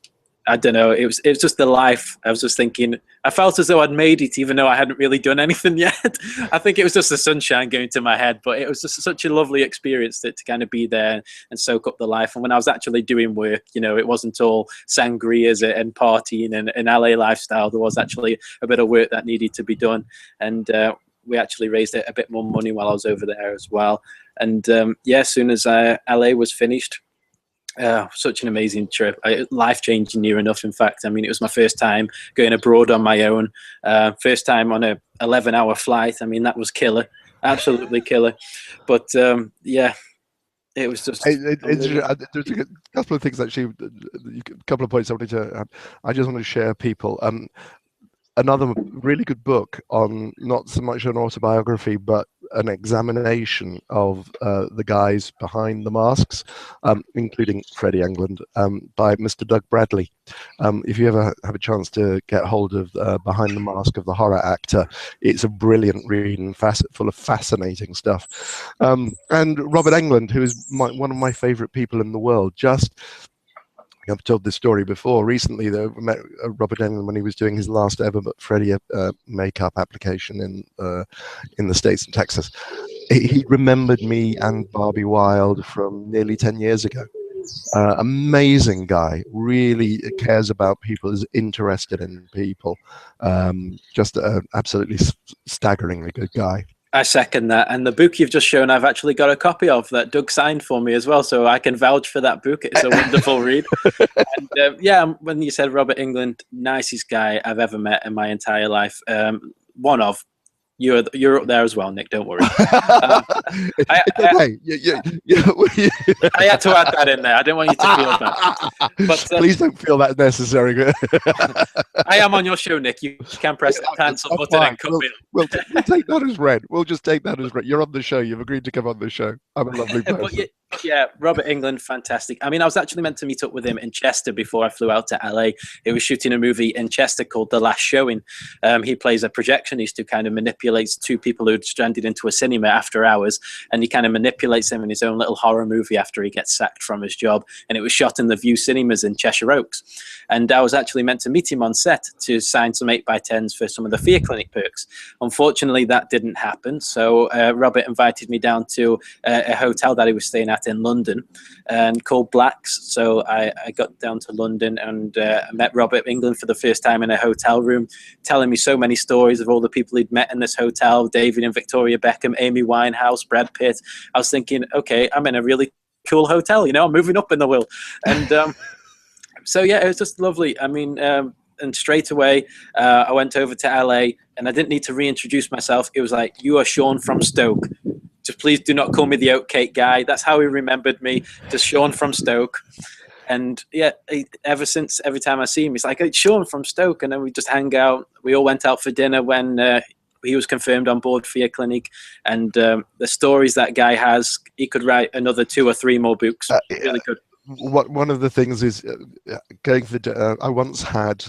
I don't know. It was just the life. I was just thinking. I felt as though I'd made it, even though I hadn't really done anything yet. I think it was just the sunshine going to my head, but it was just such a lovely experience to kind of be there and soak up the life. And when I was actually doing work, you know, it wasn't all sangrias and partying and LA lifestyle. There was actually a bit of work that needed to be done, and we actually raised a bit more money while I was over there as well. And yeah, as soon as LA was finished. Such an amazing trip, life-changing near enough. In fact, I mean, it was my first time going abroad on my own, first time on a 11-hour flight. I mean, that was killer, absolutely killer. But yeah, it was just. There's a couple of things actually, a couple of points I wanted to. I just want to share people. Another really good book on not so much an autobiography, but an examination of the guys behind the masks, including Freddie England, by Mr. Doug Bradley. If you ever have a chance to get hold of Behind the Mask of the Horror Actor, it's a brilliant read and full of fascinating stuff. And Robert Englund, who is one of my favorite people in the world, I've told this story before. Recently, though, I met Robert Englund when he was doing his last ever Freddie makeup application in the States in Texas. He remembered me and Barbie Wilde from nearly 10 years ago. Amazing guy, really cares about people, is interested in people. Just an absolutely staggeringly good guy. I second that. And the book you've just shown, I've actually got a copy of that Doug signed for me as well. So I can vouch for that book. It's a wonderful read. And yeah, when you said Robert Englund, nicest guy I've ever met in my entire life. One of. You're up there as well, Nick. Don't worry. I had to add that in there. I didn't want you to feel bad. But please don't feel that necessary. I am on your show, Nick. You can press the cancel button and come in. We'll take that as read. We'll just take that as read. You're on the show. You've agreed to come on the show. I'm a lovely person. Yeah, Robert Englund, fantastic. I mean, I was actually meant to meet up with him in Chester before I flew out to LA. He was shooting a movie in Chester called The Last Showing. He plays a projectionist who kind of manipulates two people who'd stranded into a cinema after hours, and he kind of manipulates them in his own little horror movie after he gets sacked from his job. And it was shot in the View Cinemas in Cheshire Oaks. And I was actually meant to meet him on set to sign some 8x10s for some of the Fear Clinic perks. Unfortunately, that didn't happen. So Robert invited me down to a hotel that he was staying at in London and called Blacks. So I got down to London and met Robert Englund for the first time in a hotel room, telling me so many stories of all the people he'd met in this hotel, David and Victoria Beckham, Amy Winehouse, Brad Pitt. I was thinking, okay, I'm in a really cool hotel, you know, I'm moving up in the world. And so yeah, it was just lovely. I mean, and straight away, I went over to LA and I didn't need to reintroduce myself. It was like, you are Sean from Stoke. Just please do not call me the oatcake guy. That's how he remembered me, just Sean from Stoke. And yeah, ever since, every time I see him, he's like, it's Sean from Stoke. And then we just hang out. We all went out for dinner when he was confirmed on board Fear Clinic. And the stories that guy has, he could write another 2 or 3 more books. Really good. One of the things is going for. I once had,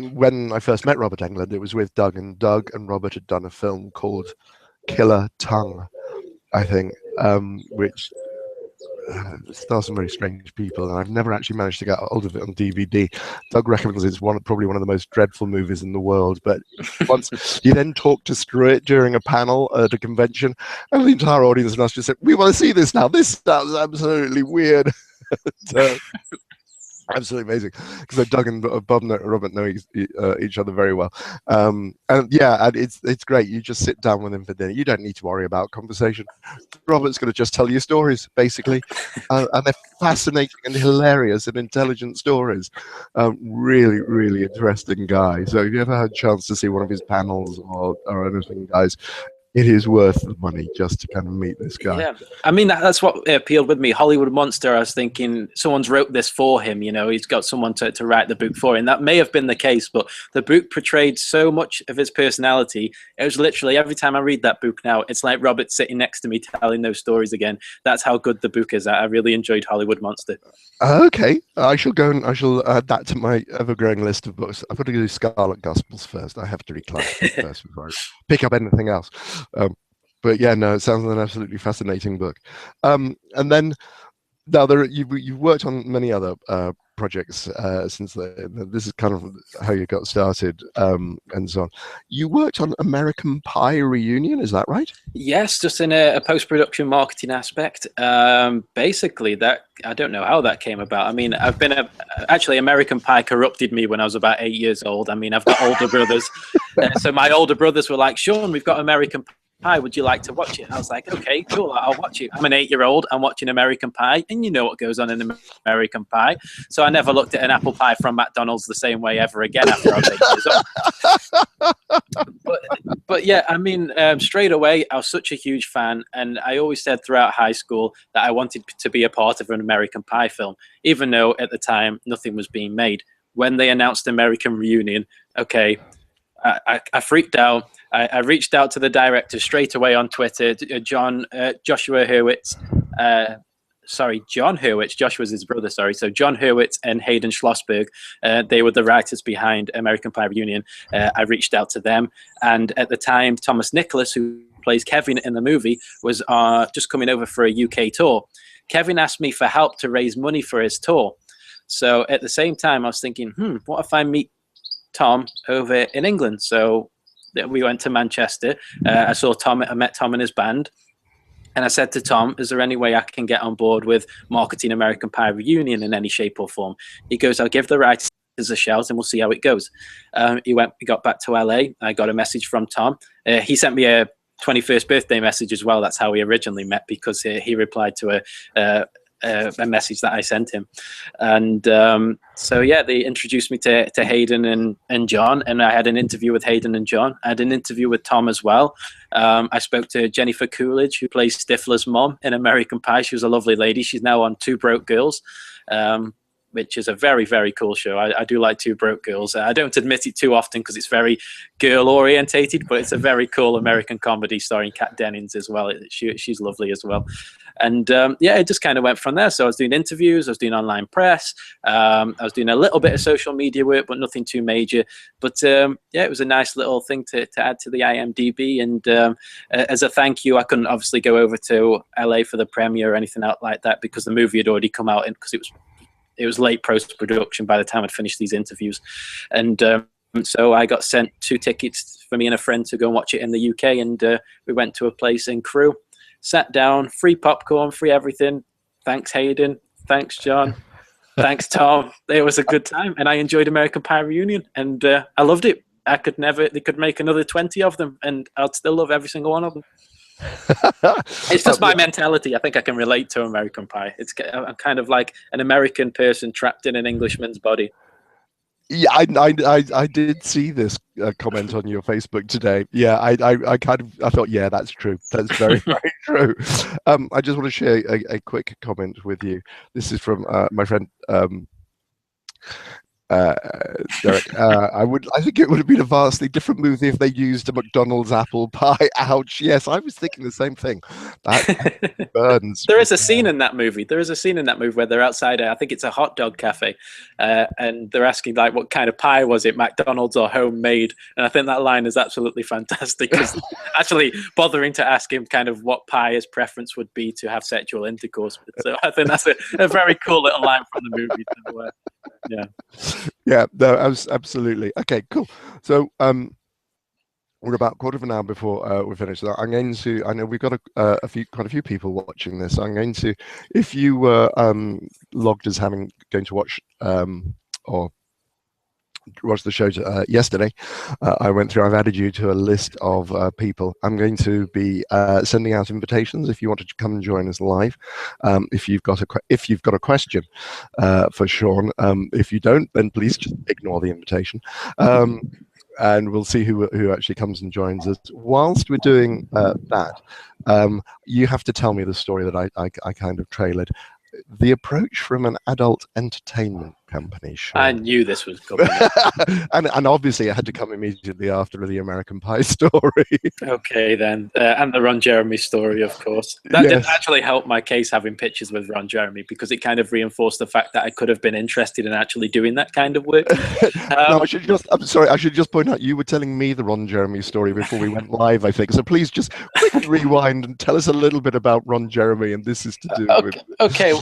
when I first met Robert Englund, it was with Doug, and Doug and Robert had done a film called Killer Tongue, I think, which stars some very strange people, and I've never actually managed to get hold of it on DVD. Doug recommends it's probably one of the most dreadful movies in the world, but once you then talk to Screw-It during a panel at a convention, and the entire audience and us just said, we want to see this now. This sounds absolutely weird. Absolutely amazing, because Doug and Robert know each other very well, and yeah, and it's great. You just sit down with him for dinner. You don't need to worry about conversation. Robert's going to just tell you stories, basically, and they're fascinating and hilarious and intelligent stories. Really, really interesting guy. So if you ever had a chance to see one of his panels or anything, guys, it is worth the money just to kind of meet this guy. Yeah, I mean, that's what appealed with me. Hollywood Monster, I was thinking someone's wrote this for him, you know, he's got someone to write the book for him. That may have been the case, but the book portrayed so much of his personality. It was literally, every time I read that book now, it's like Robert sitting next to me telling those stories again. That's how good the book is. I really enjoyed Hollywood Monster. Okay, I shall add that to my ever-growing list of books. I've got to do Scarlet Gospels first. I have to read Classic first before I pick up anything else. But yeah, no, it sounds like an absolutely fascinating book. And then now you've worked on many other projects since this is kind of how you got started, and so on. You worked on American Pie Reunion, is that right? Yes, just in a post-production marketing aspect. Basically, that I don't know how that came about. I mean, I've been actually American Pie corrupted me when I was about 8 years old. I mean, I've got older brothers, so my older brothers were like, "Sean, we've got American Pie. Would you like to watch it?" I was like, "Okay, cool, I'll watch it." I'm an 8-year-old. I'm watching American Pie, and you know what goes on in American Pie. So I never looked at an apple pie from McDonald's the same way ever again after I was 8 years old. But yeah, I mean, straight away, I was such a huge fan, and I always said throughout high school that I wanted to be a part of an American Pie film, even though at the time nothing was being made. When they announced American Reunion, okay, I freaked out. I reached out to the director straight away on Twitter, Joshua Hurwitz. John Hurwitz. Joshua's his brother, sorry. So John Hurwitz and Hayden Schlossberg, they were the writers behind American Pie Reunion. I reached out to them. And at the time, Thomas Nicholas, who plays Kevin in the movie, was just coming over for a UK tour. Kevin asked me for help to raise money for his tour. So at the same time, I was thinking, what if I meet Tom over in England? So we went to Manchester. I met Tom and his band. And I said to Tom, is there any way I can get on board with marketing American Pie Reunion in any shape or form? He goes, I'll give the writers a shout and we'll see how it goes. He got back to LA. I got a message from Tom. He sent me a 21st birthday message as well. That's how we originally met, because he replied to a message that I sent him. And so yeah, they introduced me to Hayden and John, and I had an interview with Hayden and John. I had an interview with Tom as well. I spoke to Jennifer Coolidge, who plays Stifler's mom in American Pie. She was a lovely lady. She's now on Two Broke Girls, which is a very, very cool show. I do like Two Broke Girls. I don't admit it too often because it's very girl-orientated, but it's a very cool American comedy starring Kat Dennings as well. She's lovely as well. And yeah, it just kind of went from there. So I was doing interviews, I was doing online press, I was doing a little bit of social media work, but nothing too major. But yeah, it was a nice little thing to add to the IMDb. And as a thank you, I couldn't obviously go over to LA for the premiere or anything out like that, because the movie had already come out, because it was late post-production by the time I'd finished these interviews. And so I got sent 2 tickets for me and a friend to go and watch it in the UK. And we went to a place in Crewe, sat down, free popcorn, free everything. Thanks, Hayden. Thanks, John. Thanks, Tom. It was a good time. And I enjoyed American Pie Reunion. And I loved it. They could make another 20 of them, and I'd still love every single one of them. It's just my mentality. I think I can relate to American Pie. I'm kind of like an American person trapped in an Englishman's body. Yeah, I did see this comment on your Facebook today. Yeah, I thought, yeah, that's true. That's very, very true. I just want to share a quick comment with you. This is from my friend Derek. I think it would have been a vastly different movie if they used a McDonald's apple pie. Ouch. Yes, I was thinking the same thing. That burns. There is a scene in that movie. Where they're outside, I think it's a hot dog cafe, and they're asking like, what kind of pie was it, McDonald's or homemade? And I think that line is absolutely fantastic, because actually bothering to ask him kind of what pie his preference would be to have sexual intercourse with. So I think that's a very cool little line from the movie. Yeah. Yeah, no, absolutely. Okay, cool. So we're about a quarter of an hour before we're finished. So I'm going to, I know we've got quite a few people watching this. I'm going to, if you were logged as going to watch or watch the show yesterday, I've added you to a list of people. I'm going to be sending out invitations if you wanted to come and join us live. If you've got a question for Sean, if you don't, then please just ignore the invitation. And we'll see who actually comes and joins us. Whilst we're doing that, you have to tell me the story that I kind of trailered. The approach from an adult entertainment company. Sure. I knew this was coming. and obviously it had to come immediately after the American Pie story. Okay, then. And the Ron Jeremy story, of course. That didn't actually help my case, having pictures with Ron Jeremy, because it kind of reinforced the fact that I could have been interested in actually doing that kind of work. No, I'm sorry, I should just point out, you were telling me the Ron Jeremy story before we went live, I think. So please just quickly rewind and tell us a little bit about Ron Jeremy, and this is to do with... Okay,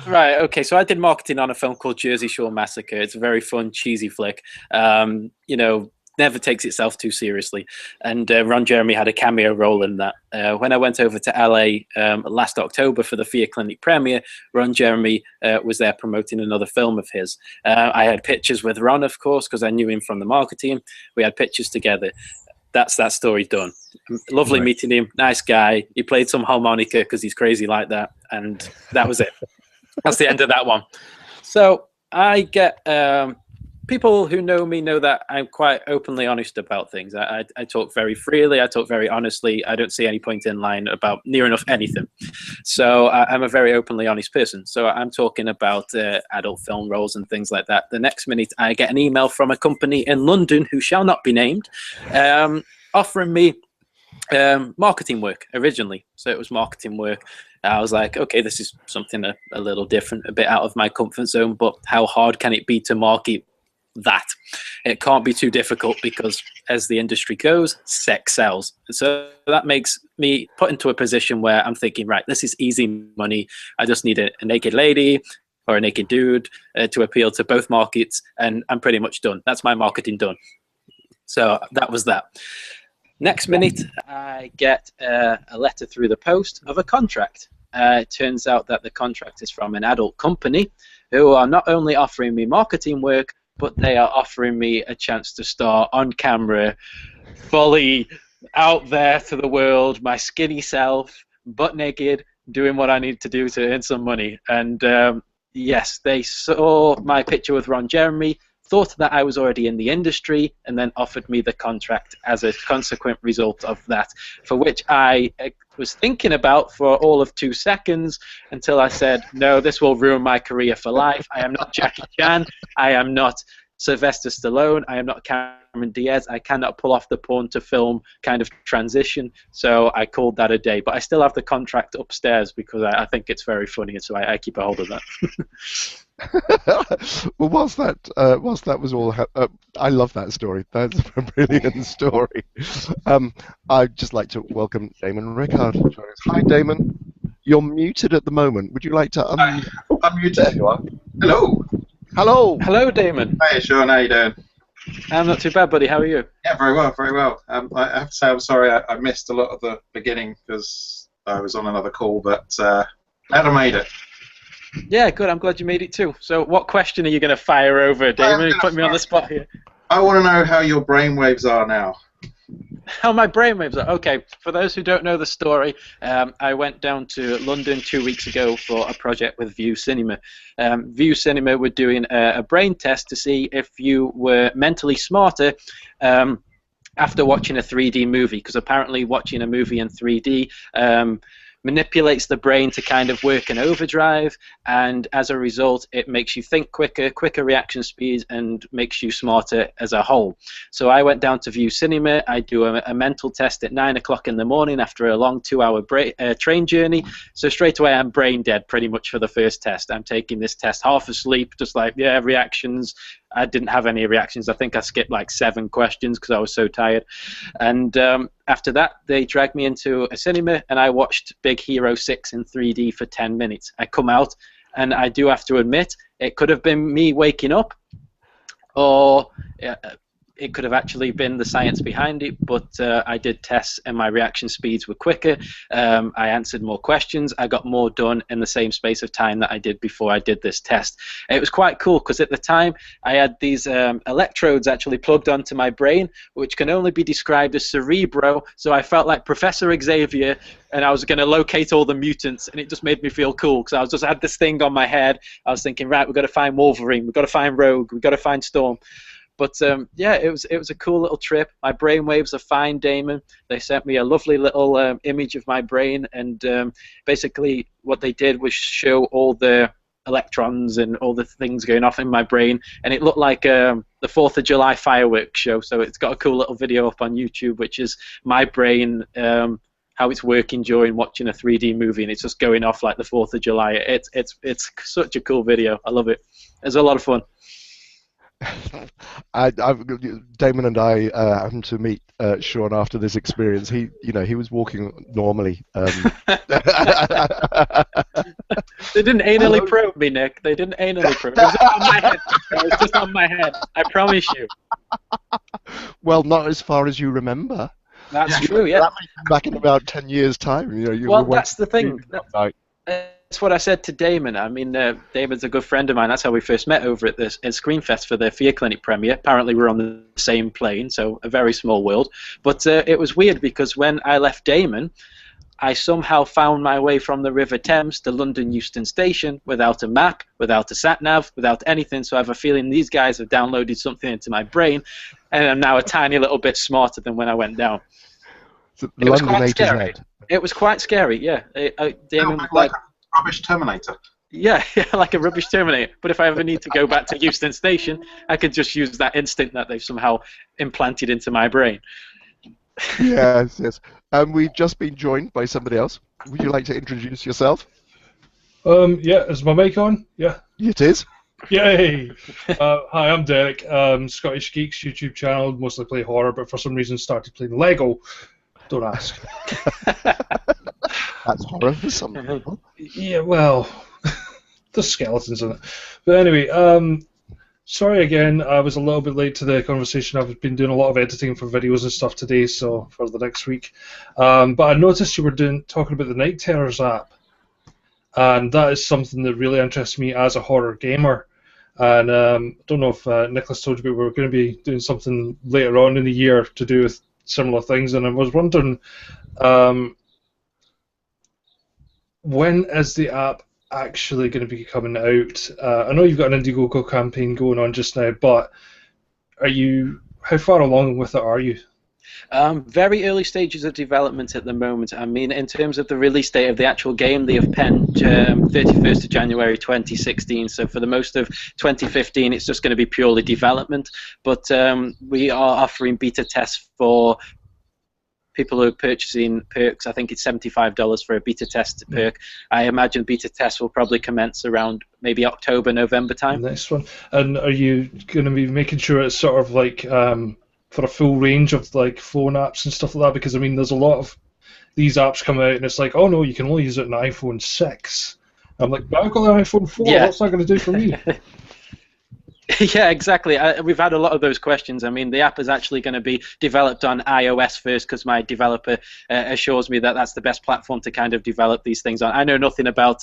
right, okay. So I did marketing on a film called Jersey Shore Massacre. It's a very fun, cheesy flick. You know, never takes itself too seriously. And Ron Jeremy had a cameo role in that. When I went over to LA last October for the Fear Clinic premiere, Ron Jeremy was there promoting another film of his. I had pictures with Ron, of course, because I knew him from the marketing. We had pictures together. That's that story done. Lovely meeting him. Nice guy. He played some harmonica because he's crazy like that. And that was it. That's the end of that one. So I get people who know me know that I'm quite openly honest about things. I talk very freely. I talk very honestly. I don't see any point in lying about near enough anything. So I'm a very openly honest person. So I'm talking about adult film roles and things like that. The next minute, I get an email from a company in London who shall not be named, offering me marketing work originally. So it was marketing work. I was like, okay, this is something a little different, a bit out of my comfort zone, but how hard can it be to market that? It can't be too difficult because as the industry goes, sex sells. So that makes me put into a position where I'm thinking, right, this is easy money. I just need a naked lady or a naked dude to appeal to both markets, and I'm pretty much done. That's my marketing done. So that was that. Next minute, I get a letter through the post of a contract. It turns out that the contract is from an adult company who are not only offering me marketing work, but they are offering me a chance to star on camera, fully out there to the world, my skinny self, butt naked, doing what I need to do to earn some money. And yes, they saw my picture with Ron Jeremy, thought that I was already in the industry, and then offered me the contract as a consequent result of that, for which I was thinking about for all of 2 seconds until I said, no, this will ruin my career for life. I am not Jackie Chan. I am not Sylvester Stallone. I am not Cameron Diaz. I cannot pull off the porn to film kind of transition. So I called that a day. But I still have the contract upstairs because I think it's very funny, and so I keep a hold of that. Well, whilst that was all, I love that story. That's a brilliant story. I'd just like to welcome Damon Rickard. Hi, Damon. You're muted at the moment. Would you like to unmute? There you are. Hello. Hello. Hello, Damon. Hey, Sean. How you doing? I'm not too bad, buddy. How are you? Yeah, very well, very well. I have to say I'm sorry I missed a lot of the beginning because I was on another call, but glad I made it. Yeah, good. I'm glad you made it too. So what question are you going to fire over, Damon? You put me on the spot here. I want to know how your brainwaves are now. How my brainwaves are? Okay, for those who don't know the story, I went down to London 2 weeks ago for a project with View Cinema. View Cinema were doing a brain test to see if you were mentally smarter after watching a 3D movie, because apparently watching a movie in 3D manipulates the brain to kind of work in overdrive, and as a result it makes you think quicker reaction speeds, and makes you smarter as a whole. So I went down to View Cinema. I do a mental test at 9 o'clock in the morning after a long 2-hour train journey. So straight away I'm brain dead pretty much for the first test. I'm taking this test half asleep, just like, yeah, reactions. I didn't have any reactions. I think I skipped like 7 questions because I was so tired. And after that, they dragged me into a cinema, and I watched Big Hero 6 in 3D for 10 minutes. I come out, and I do have to admit, it could have been me waking up, or it could have actually been the science behind it, but I did tests and my reaction speeds were quicker. I answered more questions. I got more done in the same space of time that I did before I did this test. It was quite cool because at the time I had these electrodes actually plugged onto my brain, which can only be described as cerebro. So I felt like Professor Xavier, and I was going to locate all the mutants, and it just made me feel cool because I had this thing on my head. I was thinking, right, we've got to find Wolverine, we've got to find Rogue, we've got to find Storm. But yeah, it was a cool little trip. My brainwaves are fine, Damon. They sent me a lovely little image of my brain, and basically what they did was show all the electrons and all the things going off in my brain, and it looked like the 4th of July fireworks show. So it's got a cool little video up on YouTube, which is my brain, how it's working during watching a 3D movie, and it's just going off like the 4th of July. It's such a cool video. I love it. It's a lot of fun. Damon and I happened to meet Sean after this experience. He was walking normally. They didn't anally probe me, Nick. They didn't anally probe. It was just on my head. It was just on my head. I promise you. Well, not as far as you remember. That's true. Yeah. That may come back in about 10 years' time. Well, that's the thing. That's what I said to Damon. I mean, Damon's a good friend of mine. That's how we first met over at Screenfest for the Fear Clinic premiere. Apparently, we're on the same plane, so a very small world. But it was weird because when I left Damon, I somehow found my way from the River Thames to London Euston Station without a map, without a sat-nav, without anything. So I have a feeling these guys have downloaded something into my brain, and I'm now a tiny little bit smarter than when I went down. It was quite scary. It was quite scary, yeah. Damon, like a rubbish Terminator. Yeah, like a rubbish Terminator. But if I ever need to go back to Euston Station, I can just use that instinct that they've somehow implanted into my brain. Yes, yes. And we've just been joined by somebody else. Would you like to introduce yourself? Yeah, is my mic on? Yeah. It is. Yay! Hi, I'm Derek. Scottish Geeks YouTube channel, mostly play horror, but for some reason started playing Lego. Don't ask. That's horror for some people. Yeah, well, there's skeletons in it. But anyway, sorry again, I was a little bit late to the conversation. I've been doing a lot of editing for videos and stuff today, so for the next week. But I noticed you were talking about the Night Terrors app, and that is something that really interests me as a horror gamer. And I don't know if Nicholas told you, but we're going to be doing something later on in the year to do with similar things, and I was wondering, when is the app actually going to be coming out? I know you've got an Indiegogo campaign going on just now, but how far along with it are you? Very early stages of development at the moment. I mean, in terms of the release date of the actual game, they have penned 31st of January 2016. So for the most of 2015, it's just going to be purely development. But we are offering beta tests for people who are purchasing perks. I think it's $75 for a beta test perk. I imagine beta tests will probably commence around maybe October, November time. Next one. And are you going to be making sure it's sort of like for a full range of like phone apps and stuff like that? Because I mean, there's a lot of these apps come out and it's like, oh no, you can only use it on iPhone 6. I'm like, but I've got an iPhone 4. Yeah. What's that going to do for me? Yeah, exactly. We've had a lot of those questions. I mean, the app is actually going to be developed on iOS first because my developer assures me that that's the best platform to kind of develop these things on. I know nothing about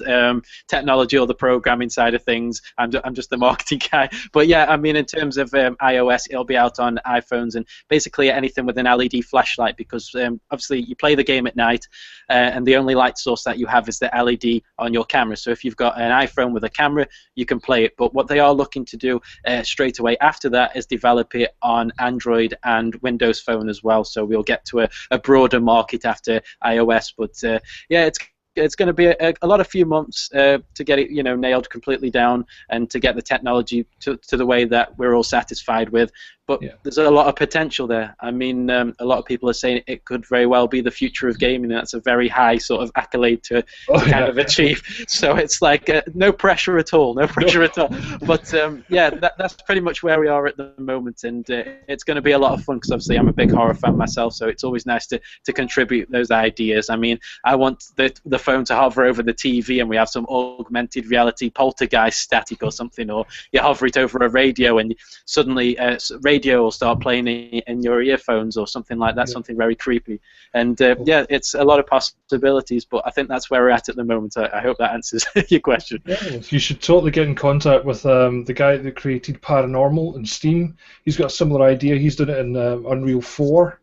technology or the programming side of things. I'm just the marketing guy. But yeah, I mean, in terms of iOS, it'll be out on iPhones and basically anything with an LED flashlight because obviously you play the game at night and the only light source that you have is the LED on your camera. So if you've got an iPhone with a camera, you can play it. But what they are looking to do straight away after that is develop it on Android and Windows Phone as well. So we'll get to a broader market after iOS. But yeah, it's going to be a lot of few months to get it nailed completely down and to get the technology to the way that we're all satisfied with. But yeah, there's a lot of potential there. I mean, a lot of people are saying it could very well be the future of gaming, and that's a very high sort of accolade to kind of achieve. So it's like no pressure at all, no pressure at all. But yeah, that's pretty much where we are at the moment, and it's going to be a lot of fun because obviously I'm a big horror fan myself, so it's always nice to contribute those ideas. I mean, I want the phone to hover over the TV and we have some augmented reality poltergeist static or something, or you hover it over a radio and suddenly radio will start playing in your earphones or something like that, something very creepy. And yeah, it's a lot of possibilities, but I think that's where we're at the moment. I hope that answers your question. Yeah, you should totally get in contact with the guy that created Paranormal and Steam. He's got a similar idea. He's done it in Unreal 4.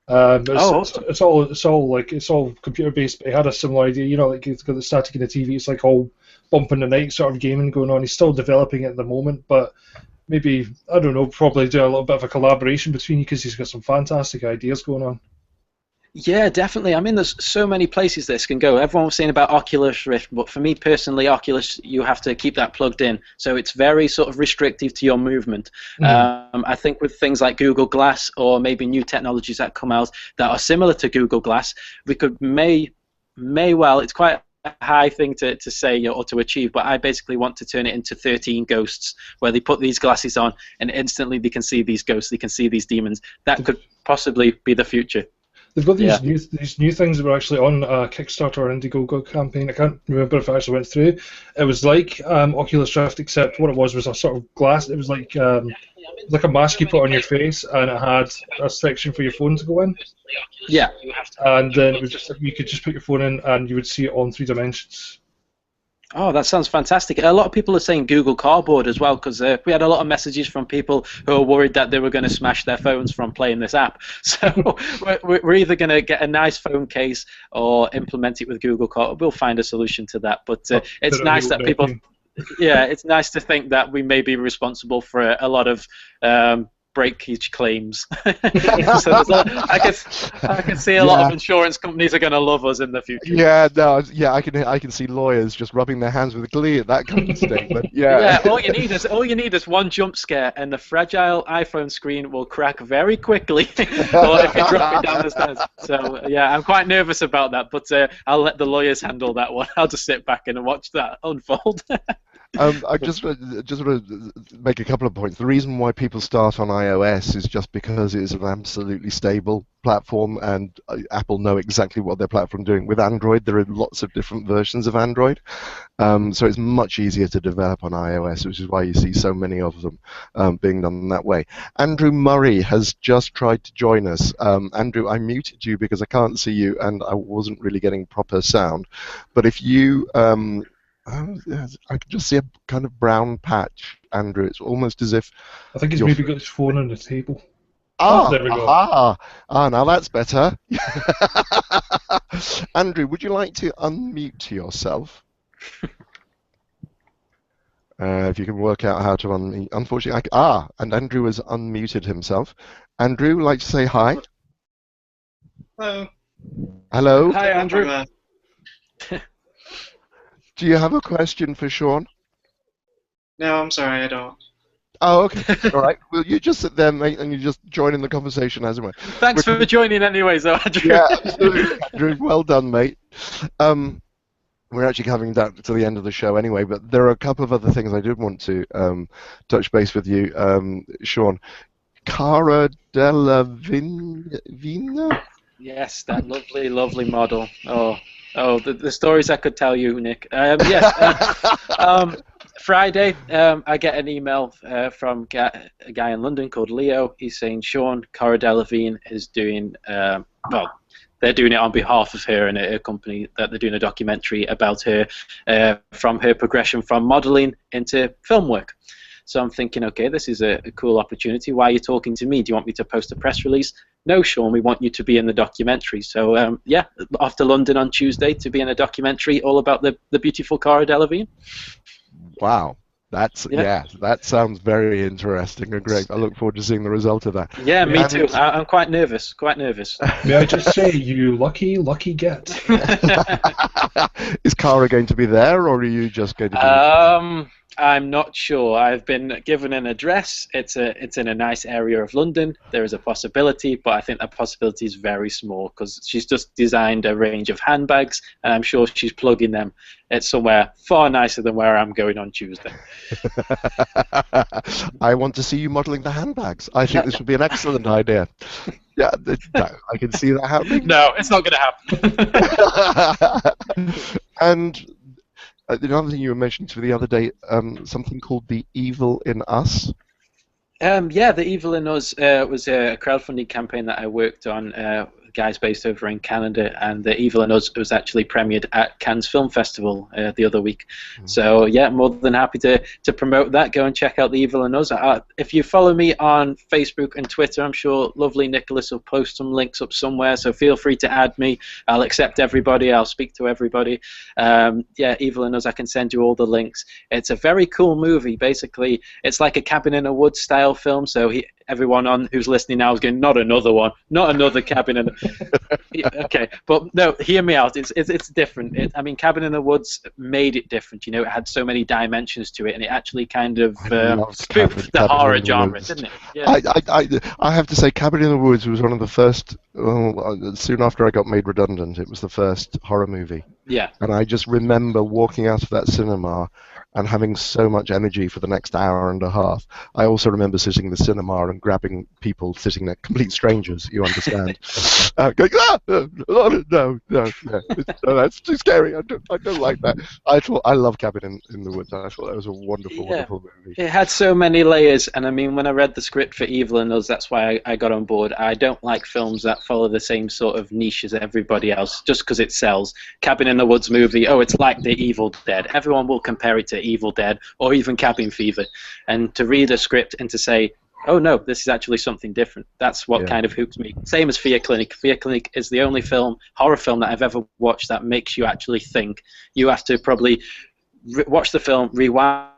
It's all computer based, but he had a similar idea. Like he's got the static in the TV. It's like all bump in the night sort of gaming going on. He's still developing it at the moment, but maybe, I don't know, probably do a little bit of a collaboration between you because he's got some fantastic ideas going on. Yeah, definitely. I mean, there's so many places this can go. Everyone was saying about Oculus Rift, but for me personally, Oculus, you have to keep that plugged in. So it's very sort of restrictive to your movement. I think with things like Google Glass or maybe new technologies that come out that are similar to Google Glass, we could may well, it's quite high thing to say or to achieve, but I basically want to turn it into 13 ghosts, where they put these glasses on and instantly they can see these ghosts, they can see these demons. That could possibly be the future. They've got these new things that were actually on a Kickstarter or Indiegogo campaign. I can't remember if it actually went through. It was like Oculus Rift, except what it was a sort of glass. It was like a mask you put on your face, and it had a section for your phone to go in. Yeah. And then it was just you could just put your phone in, and you would see it all in 3 dimensions. Oh, that sounds fantastic. A lot of people are saying Google Cardboard as well, because we had a lot of messages from people who are worried that they were going to smash their phones from playing this app. So we're either going to get a nice phone case or implement it with Google Cardboard. We'll find a solution to that. But it's nice that people... Yeah, it's nice to think that we may be responsible for a lot of breakage claims. So I can see a lot of insurance companies are going to love us in the future. Yeah, no, yeah, I can see lawyers just rubbing their hands with glee at that kind of statement. Yeah, all you need is one jump scare, and the fragile iPhone screen will crack very quickly, or if you drop it down the stairs. So yeah, I'm quite nervous about that, but I'll let the lawyers handle that one. I'll just sit back and watch that unfold. I just want to make a couple of points. The reason why people start on iOS is just because it is an absolutely stable platform, and Apple know exactly what their platform is doing. With Android, there are lots of different versions of Android, so it's much easier to develop on iOS, which is why you see so many of them being done that way. Andrew Murray has just tried to join us. Andrew, I muted you because I can't see you, and I wasn't really getting proper sound. But if you... I can just see a kind of brown patch, Andrew. It's almost as if... I think he's maybe got his phone on the table. There we go. Now that's better. Andrew, would you like to unmute yourself? If you can work out how to unmute. Unfortunately, and Andrew has unmuted himself. Andrew, would like to say hi? Hello. Hello. Hi, Andrew. Do you have a question for Sean? No, I'm sorry, I don't. Oh, okay. All right. Well, you just sit there, mate, and you just join in the conversation as it were. Thanks for joining anyway, though, Andrew. Yeah, absolutely, Andrew. Well done, mate. We're actually coming down to the end of the show anyway, but there are a couple of other things I did want to touch base with you, Sean. Cara Delevingne? Yes, that lovely, lovely model. Oh, the stories I could tell you, Nick. Yes. Friday, I get an email from a guy in London called Leo. He's saying Sean, Cara Delevingne is doing, they're doing it on behalf of her and her company, that they're doing a documentary about her from her progression from modeling into film work. So I'm thinking, okay, this is a cool opportunity. Why are you talking to me? Do you want me to post a press release? No, Sean, we want you to be in the documentary. So, yeah, off to London on Tuesday to be in a documentary all about the beautiful Cara Delevingne. Wow. That sounds very interesting and great. I look forward to seeing the result of that. Yeah, me too. I'm quite nervous, May I just say, you lucky get. Is Cara going to be there, or are you just going to be... I'm not sure. I've been given an address. It's in a nice area of London. There is a possibility, but I think that possibility is very small because she's just designed a range of handbags, and I'm sure she's plugging them at somewhere far nicer than where I'm going on Tuesday. I want to see you modelling the handbags. I think this would be an excellent idea. Yeah, I can see that happening. No, it's not going to happen. And the other thing you were mentioning to me the other day, something called The Evil in Us. Yeah, The Evil in Us was a crowdfunding campaign that I worked on. Guys based over in Canada, and The Evil in Us was actually premiered at Cannes Film Festival the other week. So yeah, more than happy to promote that. Go and check out The Evil in Us. If you follow me on Facebook and Twitter, I'm sure lovely Nicholas will post some links up somewhere, so feel free to add me. I'll accept everybody, I'll speak to everybody. Yeah, Evil in Us, I can send you all the links. It's a very cool movie. Basically, it's like a Cabin in a Woods style film, so everyone on who's listening now is going, not another one, not another Cabin in the... Yeah, okay, but no, hear me out. It's different. I mean, Cabin in the Woods made it different. You know, it had so many dimensions to it, and it actually kind of spoofed the horror genre, didn't it? Yeah. I have to say, Cabin in the Woods was one of the first. Soon after I got made redundant, it was the first horror movie. Yeah. And I just remember walking out of that cinema and having so much energy for the next hour and a half. I also remember sitting in the cinema and grabbing people sitting there, complete strangers, you understand, going, no, that's too scary. I don't like that. I love Cabin in the Woods. I thought that was a wonderful, wonderful movie. It had so many layers, and I mean, when I read the script for Evil and Us, that's why I got on board. I don't like films that follow the same sort of niche as everybody else, just because it sells. Cabin in the Woods movie, oh, it's like the Evil Dead. Everyone will compare it to Evil Dead or even Cabin Fever, and to read a script and to say, oh no, this is actually something different, that's what kind of hooks me. Same as Fear Clinic. Fear Clinic is the only horror film that I've ever watched that makes you actually think. You have to probably watch the film, rewind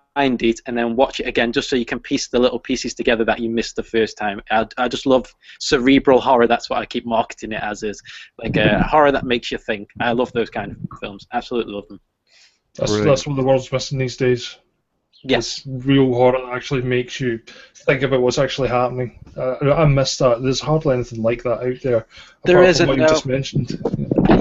it, and then watch it again just so you can piece the little pieces together that you missed the first time. I just love cerebral horror. That's what I keep marketing it as, is like a horror that makes you think. I love those kind of films. Absolutely love them. That's what the world's missing these days. Yes. It's real horror that actually makes you think about what's actually happening. I miss that. There's hardly anything like that out there. There apart isn't, from what you no. just mentioned.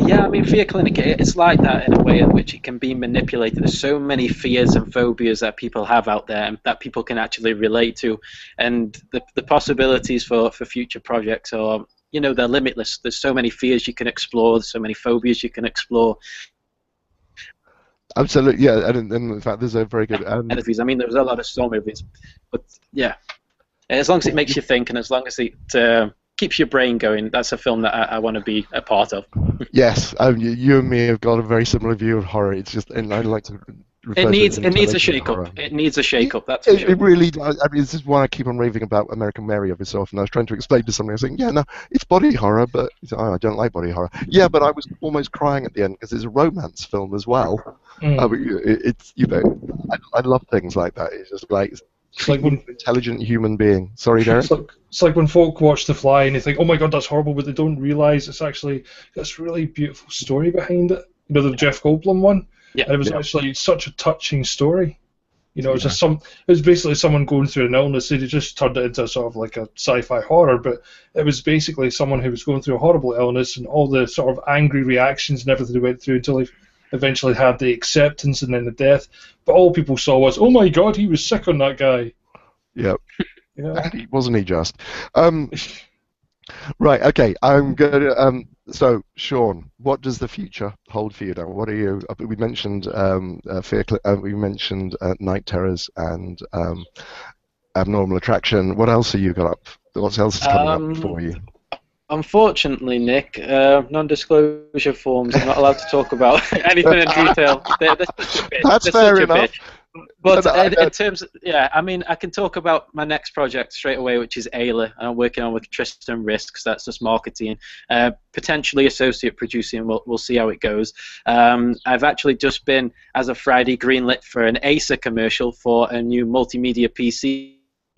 Yeah, I mean, Fear Clinic, it's like that in a way in which it can be manipulated. There's so many fears and phobias that people have out there and that people can actually relate to. And the possibilities for future projects are, you know, they're limitless. There's so many fears you can explore. There's so many phobias you can explore. Absolutely, yeah, and in fact, there's a very good. I mean, there's a lot of Saw movies, but yeah, as long as it makes you think and as long as it keeps your brain going, that's a film that I want to be a part of. Yes, you and me have got a very similar view of horror. It's just, and I like to. It needs a shake-up. It needs a shake-up. That's for sure. It really does. I mean, this is why I keep on raving about American Mary every so often. I was trying to explain to somebody, I was saying, yeah, no, it's body horror, but I don't like body horror. Yeah, but I was almost crying at the end because it's a romance film as well. I mean, it's, you know, I love things like that. It's just like. It's like an intelligent human being. Sorry, Derek. It's like when folk watch The Fly and they think, "Oh my God, that's horrible," but they don't realise it's actually this really beautiful story behind it. You know, the Jeff Goldblum one. Yeah. And it was actually such a touching story. You know, it was it was basically someone going through an illness. They just turned it into sort of like a sci-fi horror, but it was basically someone who was going through a horrible illness and all the sort of angry reactions and everything they went through until he eventually had the acceptance and then the death. But all people saw was, oh my God, he was sick on that guy. Yep. Yeah. Wasn't he just? Right, okay, I'm going to... so, Sean, what does the future hold for you now? What are you... We mentioned we mentioned Night Terrors and Abnormal Attraction. What else have you got up? What else is coming up for you? Unfortunately, Nick, non-disclosure forms are not allowed to talk about anything in detail. They're such a bitch. That's fair enough. But in terms of, yeah, I mean, I can talk about my next project straight away, which is Ayla, and I'm working on with Tristan Risks. That's just marketing, potentially associate producing. We'll see how it goes. I've actually just been, as of Friday, greenlit for an Acer commercial for a new multimedia PC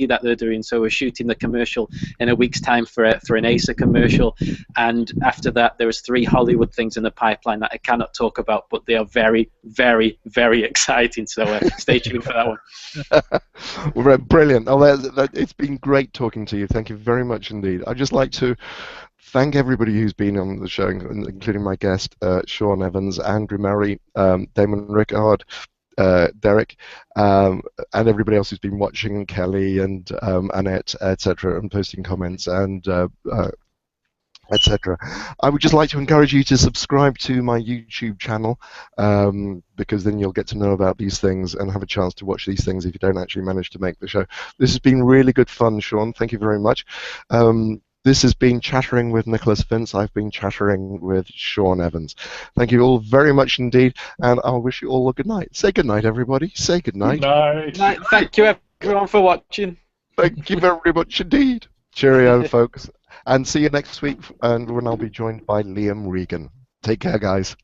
that they're doing. So we're shooting the commercial in a week's time for an Acer commercial, and after that there is 3 Hollywood things in the pipeline that I cannot talk about, but they are very, very, very exciting. So stay tuned for that one. Well, brilliant. Oh, it's been great talking to you. Thank you very much indeed. I'd just like to thank everybody who's been on the show, including my guest, Sean Evans, Andrew Murray, Damon Rickard, Derek, and everybody else who's been watching, Kelly and Annette, etc., and posting comments and etc. I would just like to encourage you to subscribe to my YouTube channel, because then you'll get to know about these things and have a chance to watch these things if you don't actually manage to make the show. This has been really good fun, Sean. Thank you very much. This has been Chattering with Nicholas Vince. I've been chattering with Sean Evans. Thank you all very much indeed, and I'll wish you all a good night. Say good night, everybody. Say good night. Good night. Thank you, everyone, for watching. Thank you very much indeed. Cheerio, folks. And see you next week, and when I'll be joined by Liam Regan. Take care, guys.